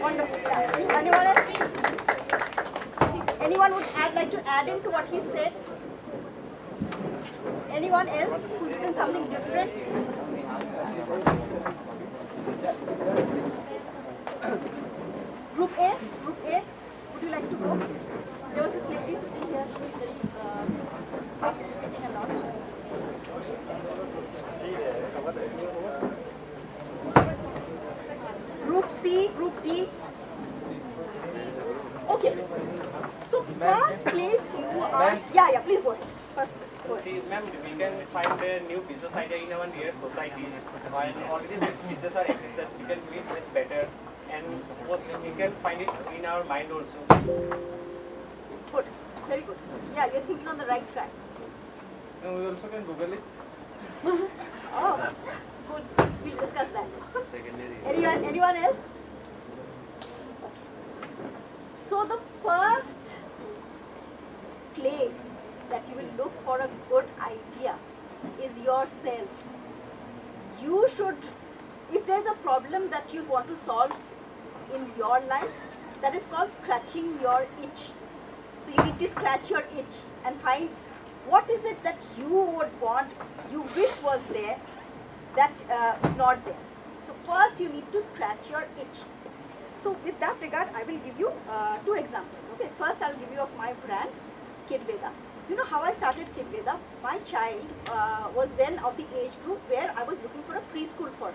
Wonderful. Yeah. Anyone else? Anyone would like to add into what he said? Anyone else who's written something different? Group A? Group A? Would you like to go? There was this lady sitting here who was very participating a lot. Group C, Group D. Okay. So first place you are. Yeah, please go ahead. First, go ahead. See, ma'am, we can find a new business idea in our near society. While already the business are existed, we can do it better, and we can find it in our mind also. Good. Very good. Yeah, you're thinking on the right track. And we also can Google it. Oh, good. We'll discuss that. Anyone else? So the first place that you will look for a good idea is yourself. You should, if there's a problem that you want to solve in your life, that is called scratching your itch. So you need to scratch your itch and find what is it that you would want, you wish was there, that is not there. So first you need to scratch your itch. So with that regard, I will give you 2 examples. Okay, first I'll give you of my brand, Kidveda. You know how I started Kidveda? My child was then of the age group where I was looking for a preschool for her.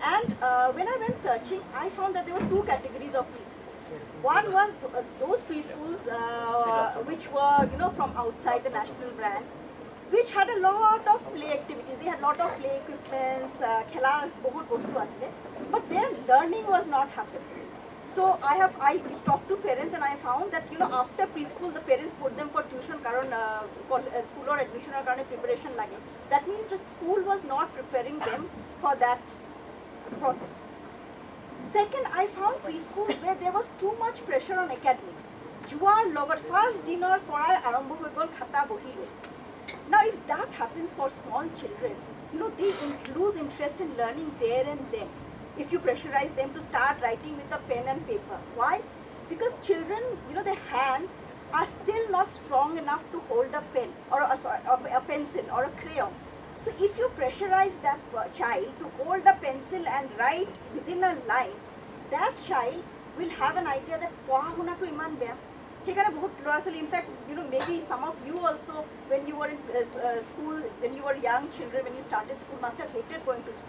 And when I went searching, I found that there were 2 categories of preschool. One was those preschools which were, from outside the national brands, which had a lot of play activities. They had a lot of play equipments, khela bahut bostu asle, but their learning was not happening. So I talked to parents and I found that after preschool the parents put them for tuition karon school or admission or karone preparation lage. That means the school was not preparing them for that process. Second, I found preschools where there was too much pressure on academics. Juar logot first dinner porai arambho hoi gol khata bohi lo. Now if that happens for small children, they lose interest in learning there and then. If you pressurize them to start writing with a pen and paper. Why? Because children, their hands are still not strong enough to hold a pen or a pencil or a crayon. So if you pressurize that child to hold a pencil and write within a line, that child will have an idea that poha hona to iman beya. In fact, maybe some of you also, when you were in school, when you were young children, when you started school, must have hated going to school.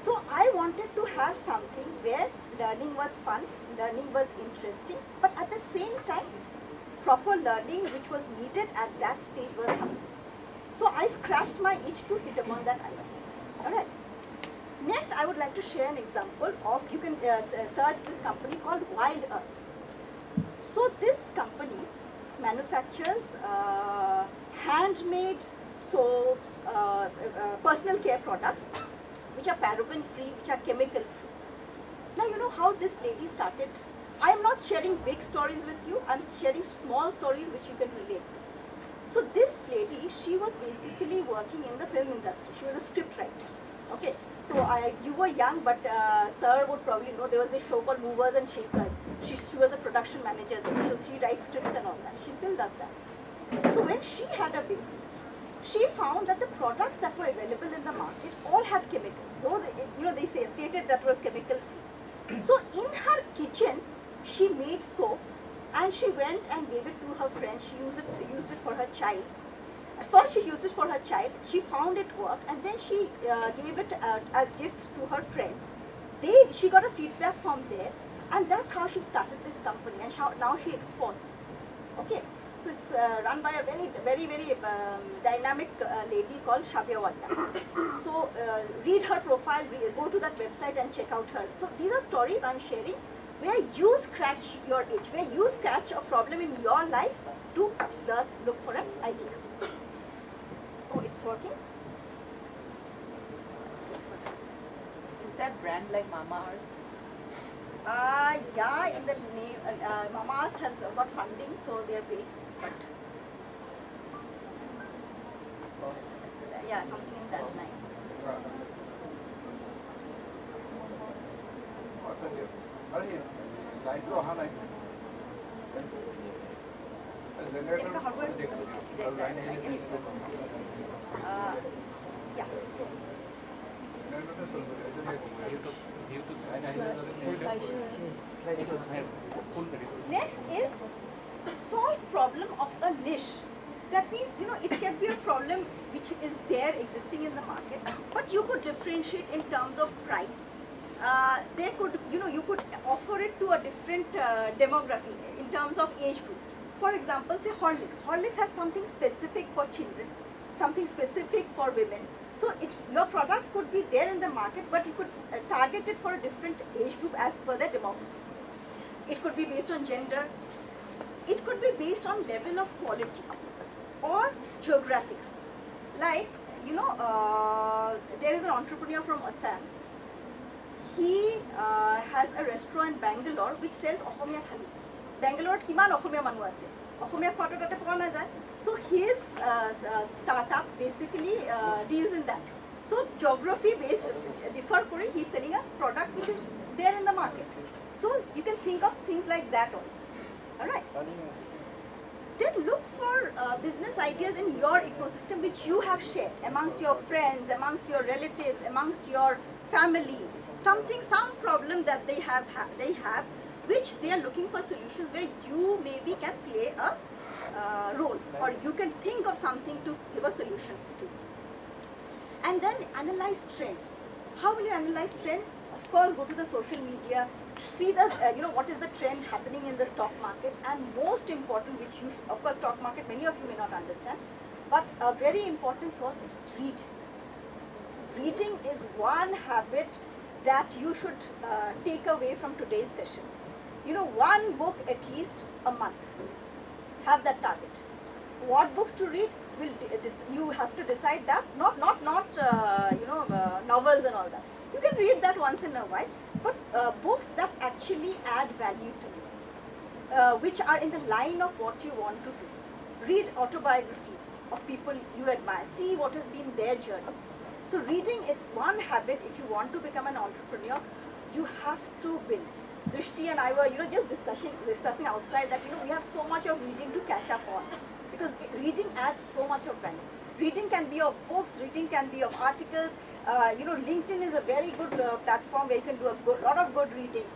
So I wanted to have something where learning was fun, learning was interesting, but at the same time, proper learning which was needed at that stage was happening. So I scratched my itch to hit upon that idea. Alright. Next, I would like to share an example of, you can search this company called Wild Earth. So this company manufactures handmade soaps, personal care products, which are paraben free, which are chemical free. Now you know how this lady started. I am not sharing big stories with you, I am sharing small stories which you can relate to. So this lady, she was basically working in the film industry. She was a script writer. Okay, so you were young, but sir would probably know there was this show called Movers and Shakers. She was a production manager there, so she writes scripts and all that. She still does that. So when she had a baby, she found that the products that were available in the market all had chemicals. Though they stated that was chemical free. So in her kitchen, she made soaps and she went and gave it to her friends. She used it for her child. At first she used it for her child. She found it worked and then she gave it as gifts to her friends. She got a feedback from there, and that's how she started this company, and now she exports. Okay. So it's run by a very dynamic lady called S.B.Deorah. So read her profile, go to that website and check out her. So these are stories I'm sharing where you scratch your itch, where you scratch a problem in your life to look for an idea. Oh, it's working? Is that brand like Mama Earth? Yeah, in the name, Mama Earth has got funding, so they are paid. But yeah, something in that line. Yeah. Next is solve problem of a niche. That means, it can be a problem which is there existing in the market, but you could differentiate in terms of price. There could, you could offer it to a different demography in terms of age group. For example, say Horlicks. Horlicks has something specific for children, something specific for women. So your product could be there in the market, but you could target it for a different age group as per their demography. It could be based on gender. It could be based on level of quality or geographics. Like, there is an entrepreneur from Assam. He has a restaurant in Bangalore which sells Ohomia Thali. Bangalore kiman Ohomia manu ase. Ohomia photo tate poa na jay. So his startup basically deals in that. So geography based differ kore, he is selling a product which is there in the market. So you can think of things like that also. Alright. Then look for business ideas in your ecosystem which you have shared amongst your friends, amongst your relatives, amongst your family. Some problem that they have which they are looking for solutions where you maybe can play a role, or you can think of something to give a solution to. And then analyze trends. How will you analyze trends? Of course, go to the social media, see the what is the trend happening in the stock market, and most important, which you of course stock market many of you may not understand, but a very important source is read. Reading is one habit that you should take away from today's session? One book at least a month. Have that target. What books to read? You have to decide that. Not novels and all that. You can read that once in a while, but books that actually add value to you, which are in the line of what you want to do. Read autobiographies of people you admire. See what has been their journey. So reading is one habit. If you want to become an entrepreneur, you have to build. Drishti and I were, just discussing outside that, we have so much of reading to catch up on, because reading adds so much of value. Reading can be of books, reading can be of articles. LinkedIn is a very good platform where you can do a lot of good reading.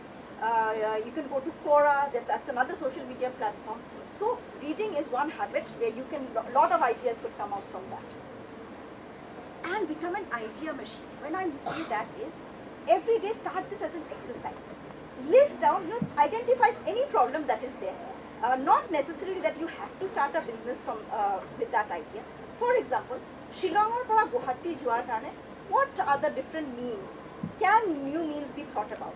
You can go to Quora, that's another social media platform. So reading is one habit where you can, a lot of ideas could come out from that. And become an idea machine. When I say that is, every day start this as an exercise. List down, identify any problem that is there. Not necessarily that you have to start a business from with that idea. For example, Shillongor para Guwahati Juar Karne, what are the different means? Can new means be thought about?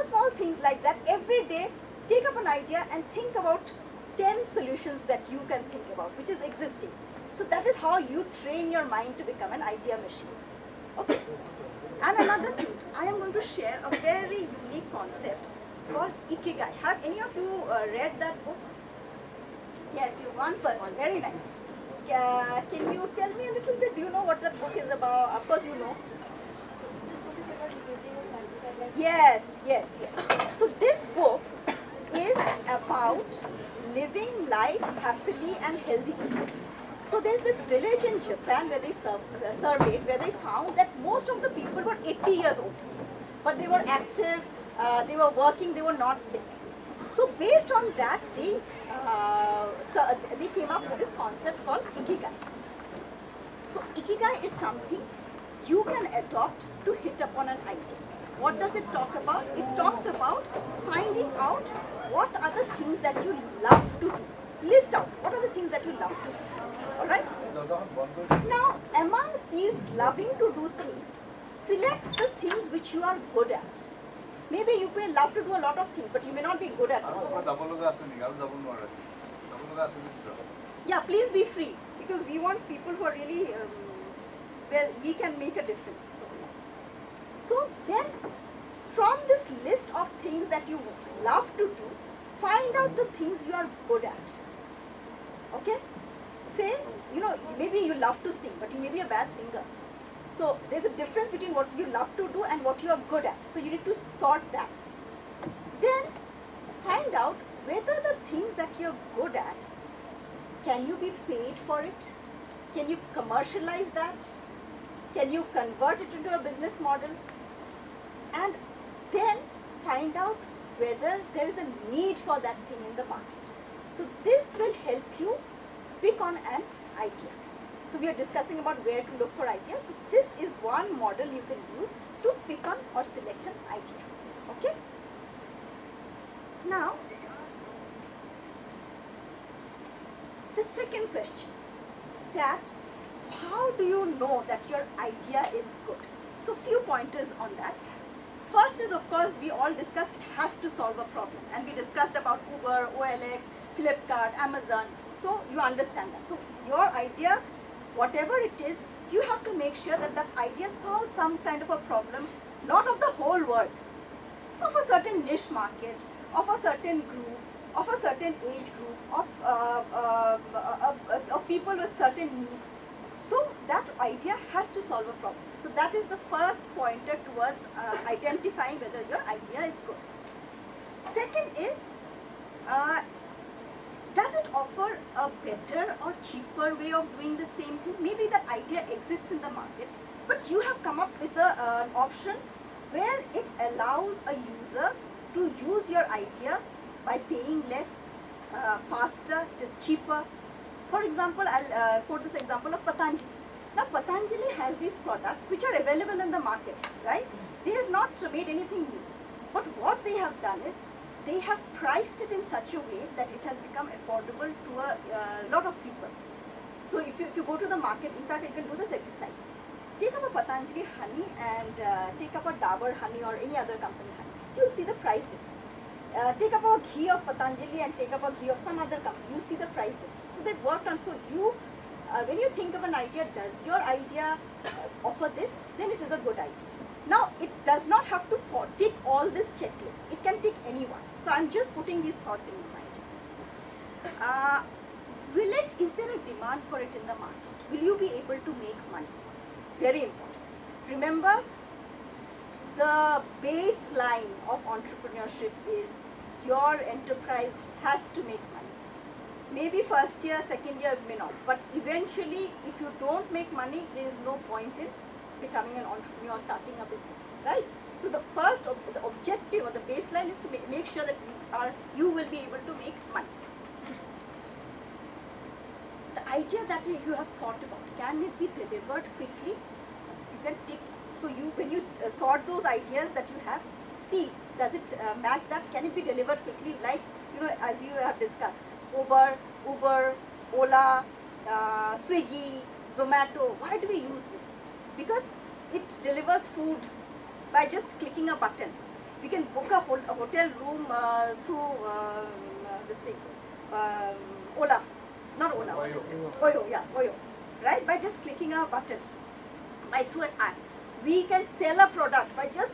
Small things like that. Every day, take up an idea and think about 10 solutions that you can think about, which is existing. So that is how you train your mind to become an idea machine. Okay. And another thing, I am going to share a very unique concept called Ikigai. Have any of you read that book? Yes, one person. Very nice. Can you tell me a little bit? Do you know what that book is about? Of course you know. Yes. So this book is about living life happily and healthy. So there's this village in Japan where they surveyed, where they found that most of the people were 80 years old, but they were active, they were working, they were not sick. So based on that, they came up with this concept called Ikigai. So Ikigai is something you can adopt to hit upon an idea. What does it talk about? It talks about finding out what are the things that you love to do. List out what are the things that you love to do. Alright? Now, amongst these loving to do things, select the things which you are good at. Maybe you may love to do a lot of things, but you may not be good at it. Yeah, please be free, because we want people who are really, where we can make a difference. So then, from this list of things that you love to do, find out the things you are good at. Okay? Say, maybe you love to sing, but you may be a bad singer. So there's a difference between what you love to do and what you are good at. So you need to sort that. Then find out whether the things that you're good at, can you be paid for it? Can you commercialize that? Can you convert it into a business model? And then find out whether there is a need for that thing in the market. So this will help you pick on an idea. So we are discussing about where to look for ideas. So this is one model you can use to pick on or select an idea. Okay? Now, the second question, that how do you know that your idea is good? So few pointers on that. First is, of course, we all discussed it has to solve a problem. And we discussed about Uber, OLX, Flipkart, Amazon. So you understand that. So your idea, whatever it is, you have to make sure that that idea solves some kind of a problem, not of the whole world, of a certain niche market, of a certain group, of a certain age group, of people with certain needs. So that idea has to solve a problem. So that is the first pointer towards identifying whether your idea is good. Second is, does it offer a better or cheaper way of doing the same thing? Maybe that idea exists in the market, but you have come up with an option where it allows a user to use your idea by paying less, faster, it is cheaper. For example, I'll quote this example of Patanjali. Now Patanjali has these products which are available in the market, right? They have not made anything new. But what they have done is, they have priced it in such a way that it has become affordable to a lot of people. So if you go to the market, in fact you can do this exercise. take up a Patanjali honey and take up a Dabur honey or any other company honey. You'll see the price difference. Take up a ghee of Patanjali and take up a ghee of some other company. You'll see the price difference. So they worked on. So you, when you think of an idea, does your idea offer this? Then it is a good idea. Now it does not have to tick all this checklist. It can tick any one. So I'm just putting these thoughts in your mind. Is there a demand for it in the market? Will you be able to make money? Very important. Remember, the baseline of entrepreneurship is your enterprise has to make money. Maybe first year, second year may not, but eventually if you don't make money, there is no point in becoming an entrepreneur or starting a business, right? So the first the objective or the baseline is to make sure that you will be able to make money. The idea that you have thought about, can it be delivered quickly? You can tick. So when you sort those ideas that you have, see, does it match that? Can it be delivered quickly? Like, as you have discussed, Uber, Ola, Swiggy, Zomato. Why do we use this? Because it delivers food by just clicking a button. We can book a hotel room through this thing, Ola. Not Ola. Oyo. Right? By just clicking a button, through an app. We can sell a product by just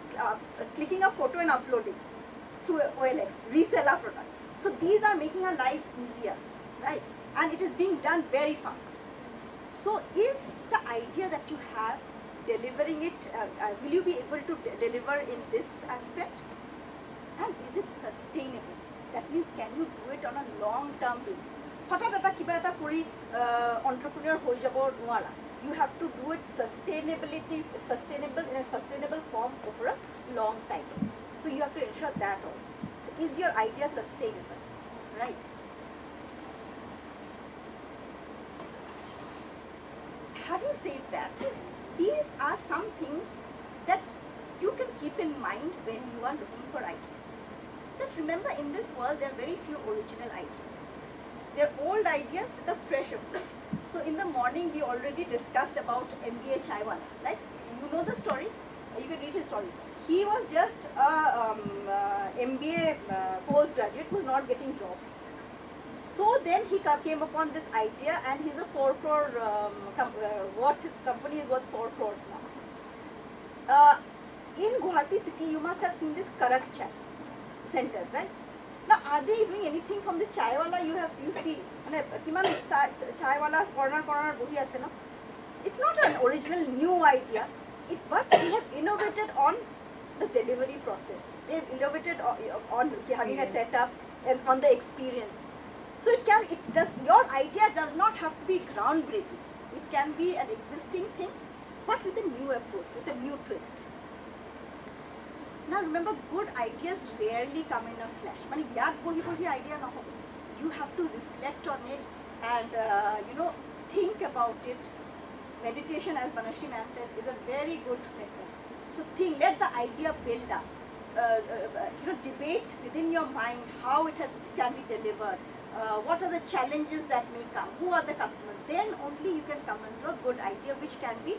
clicking a photo and uploading through OLX, resell our product. So these are making our lives easier, right? And it is being done very fast. So is the idea that you have, delivering it, will you be able to deliver in this aspect? And is it sustainable? That means, can you do it on a long-term basis? Entrepreneur hoi jabo nwara. You have to do it sustainable in a sustainable form over a long time. So you have to ensure that also. So is your idea sustainable, right? Having said that, these are some things that you can keep in mind when you are looking for ideas. That remember, in this world there are very few original ideas. They are old ideas with a fresh approach. So in the morning we already discussed about MBA Chaiwala, right? You know the story. You can read his story. He was just a MBA postgraduate who was not getting jobs. So then he came upon this idea, and he's a 4 crore worth. His company is worth 4 crores now. In Guwahati city, you must have seen this Karak chai centers, right? Now, are they doing anything from this chaiwala? You see, chaiwala corner bohi ase na. It's not an original new idea, but they have innovated on the delivery process. They have innovated on having a setup and on the experience. So your idea does not have to be groundbreaking. It can be an existing thing, but with a new approach, with a new twist. Now remember, good ideas rarely come in a flash. Mani yaad bohi idea na ho. You have to reflect on it and think about it. Meditation, as Banashri ma'am said, is a very good method. So let the idea build up. Debate within your mind how it can be delivered. What are the challenges that may come? Who are the customers? Then only you can come into a good idea which can be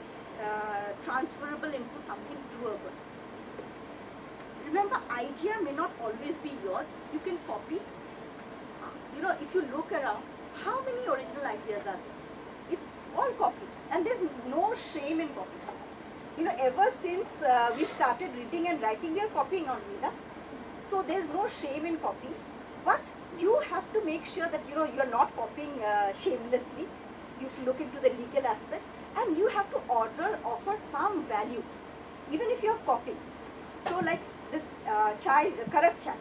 transferable into something doable. Remember, idea may not always be yours. You can copy. If you look around, how many original ideas are there? It's all copied, and there's no shame in copying. Ever since we started reading and writing, we are copying only, na? So there's no shame in copying, but you have to make sure that you're not copying shamelessly. You have to look into the legal aspects, and you have to offer some value, even if you're copying. So like this Karak chai.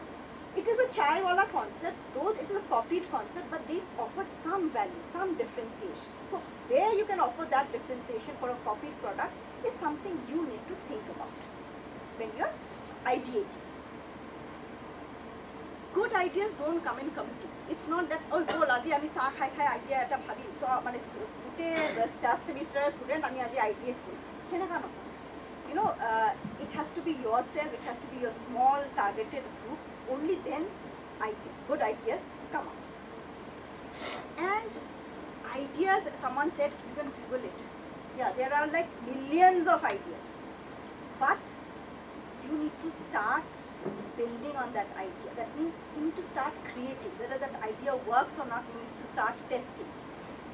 It is a chai wala concept, though it is a copied concept, but these offered some value, some differentiation. So where you can offer that differentiation for a copied product is something you need to think about when you're ideating. Good ideas don't come in committees. It's not that, oh, aji ami sa khai idea eta bhabi so mane first semester student ami aji idea koi. It has to be yourself, it has to be your small targeted group. Only then good ideas come up. And ideas, someone said, you can Google it. Yeah, there are like millions of ideas, but you need to start building on that idea. That means you need to start creating. Whether that idea works or not, you need to start testing.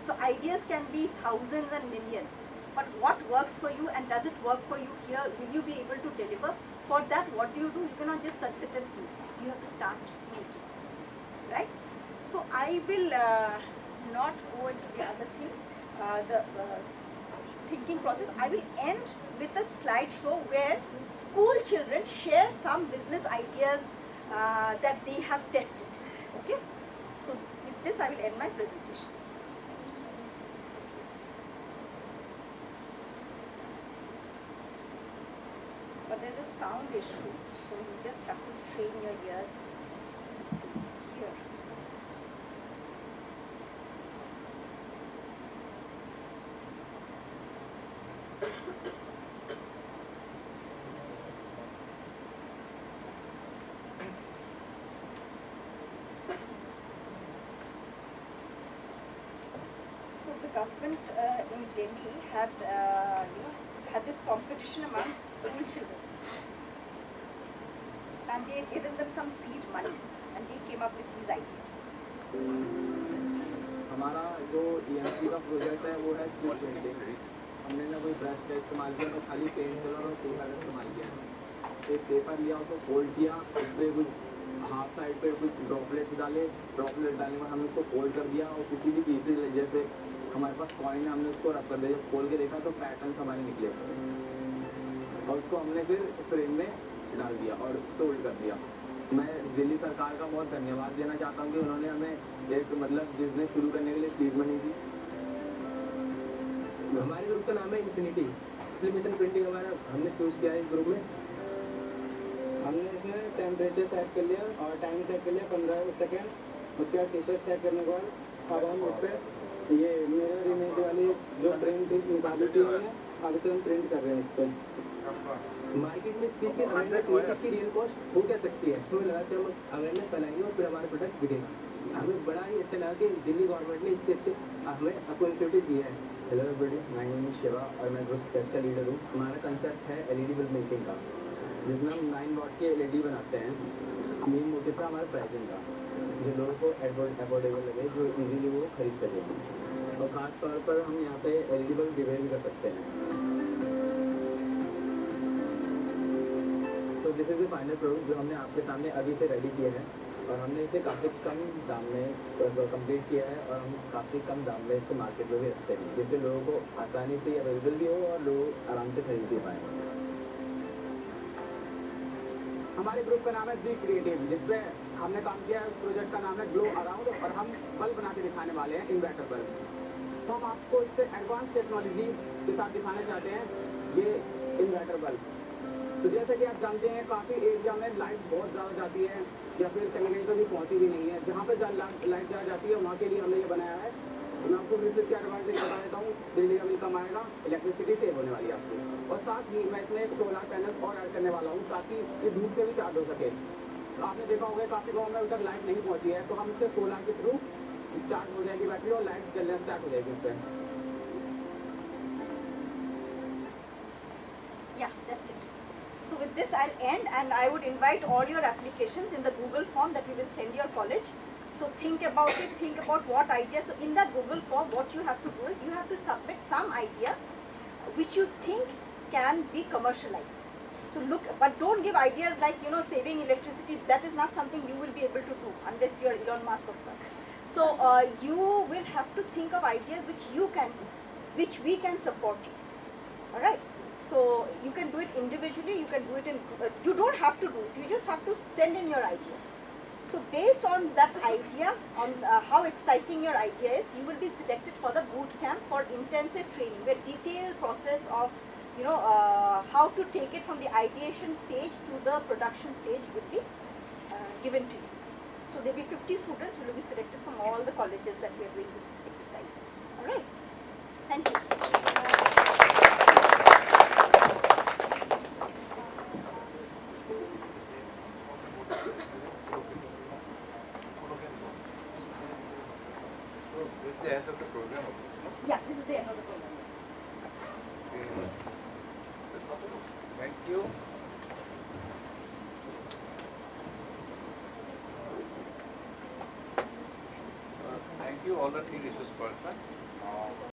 So ideas can be thousands and millions, but what works for you and does it work for you here? Will you be able to deliver? For that, what do? You cannot just sit and think. You have to start making, right? So I will not go into the other things, the thinking process. I will end with a slideshow where school children share some business ideas that they have tested. Okay? So with this I will end my presentation. But there's a sound issue, so you just have to strain your ears to hear. So the government in Delhi had, had this competition among school children, and they had given them some seed money, and they came up with these ideas. हमारा जो EMC का project है वो है street painting. हमने ना कोई brush का इस्तेमाल किया, तो खाली पेंट कलर और पेपर का इस्तेमाल किया. एक पेपर लिया, उसको फोल्ड किया, उस पर कुछ हाफ साइड पे कुछ ड्रॉपलेट्स डाले. ड्रॉपलेट डालने में हमने उसको फोल्ड कर दिया, और किसी भी पीसेज जैसे हमारे पास कॉइन है, हमने उसको रख कर दिया. जब खोल के देखा तो पैटर्न हमारे निकले, और उसको हमने फिर फ्रेम में डाल दिया और सोल्ड कर दिया. मैं दिल्ली सरकार का बहुत धन्यवाद देना चाहता हूँ कि उन्होंने हमें एक बिजनेस शुरू करने के लिए सीड मनी दी. हमारे ग्रुप का नाम है इन्फिनिटी. एप्लीकेशन प्रिंटिंग हमारा हमने चूज़ किया है इस ग्रुप में. हमने इसमें टेम्परेचर सेट कर लिया और टाइम सेट कर लिया 15 सेकेंड. उसके बाद टी शर्ट सेट करने के बाद अब हम उस पर ये मिरर इमेज वाली जो प्रिंट निकाली थी हमने, अब इसे हम प्रिंट कर रहे हैं इस पर. मार्केट में इस चीज़ की अवेयरनेस नहीं, इसकी रियल कॉस्ट हो क्या सकती है. हमें लगा कि हम अवेयरनेस फैलाएंगे और फिर हमारा प्रोडक्ट बिकेगा. हमें बड़ा ही अच्छा लगा कि दिल्ली गवर्नमेंट ने इतने अच्छे हमें अपॉर्चुनिटी दी है. Hello everybody, my name is Shiva और मैं ग्रुप स्केच का लीडर हूँ. हमारा कंसेप्ट है LED बिल मेकिंग का, जिसमें हम 9 वॉट के LED बनाते हैं. मेन मोटिव था हमारा प्राइसिंग का, जो लोगों को अफोर्डेबल लगे, जो इजीली वो खरीद सकें. और ख़ास तौर पर हम यहाँ पे LED बल्ब डिवेल भी कर सकते हैं. So this is the final product जो हमने आपके सामने अभी से रेडी किया है, और हमने इसे काफ़ी कम दाम में कंप्लीट किया है, और हम काफ़ी कम दाम में इसको मार्केट में भी रखते हैं, जिससे लोगों को आसानी से अवेलेबल भी हो और लोग आराम से खरीद भी पाएँ. हमारे ग्रुप का नाम है बी क्रिएटिव, जिसपे हमने काम किया है. प्रोजेक्ट का नाम है ग्लो अराउंड, और हम बल्ब बना के दिखाने वाले हैं, इन्वर्टर बल्ब. तो हम आपको इससे एडवांस टेक्नोलॉजी के साथ दिखाना चाहते हैं ये इन्वर्टर बल्ब. तो जैसे कि आप जानते हैं काफ़ी एरिया में लाइट बहुत ज़्यादा जाती है, या फिर कहीं कहीं कभी पहुँची भी नहीं है. जहाँ पर लाइट ज़्यादा जाती है वहाँ के लिए हमने ये बनाया है. तो मैं आपको बिजनेस के एडवांटेज बता देता हूँ. बिजली का बिल कम आएगा, इलेक्ट्रिसिटी सेव होने वाली है आपकी, और साथ ही मैं इसमें एक सोलर पैनल और ऐड करने वाला हूँ ताकि ये धूप से भी चार्ज हो सके. तो आपने देखा होगा काफ़ी गाँव में अभी तक लाइट नहीं पहुँची है, तो हम इससे सोलर के थ्रू चार्ज हो जाएगी बैटरी और लाइट जलना स्टार्ट हो जाएगी उस पर. Yeah, that's it. So with this I'll end, and I would invite all your applications in the Google form that we will send your college. So think about it, think about what idea. So in that Google form what you have to do is you have to submit some idea which you think can be commercialized. So look, but don't give ideas like, saving electricity. That is not something you will be able to do unless you are Elon Musk of course. So you will have to think of ideas which you can do, which we can support you. Alright. So you can do it individually, you can do it in, you don't have to do it, you just have to send in your ideas. So based on that idea, on how exciting your idea is, you will be selected for the boot camp for intensive training, where detailed process of, how to take it from the ideation stage to the production stage will be given to you. So there will be 50 students who will be selected from all the colleges that we are doing this exercise. Alright, thank you. This is the end of the program. Yeah, this is the end of the program. all the three resource persons.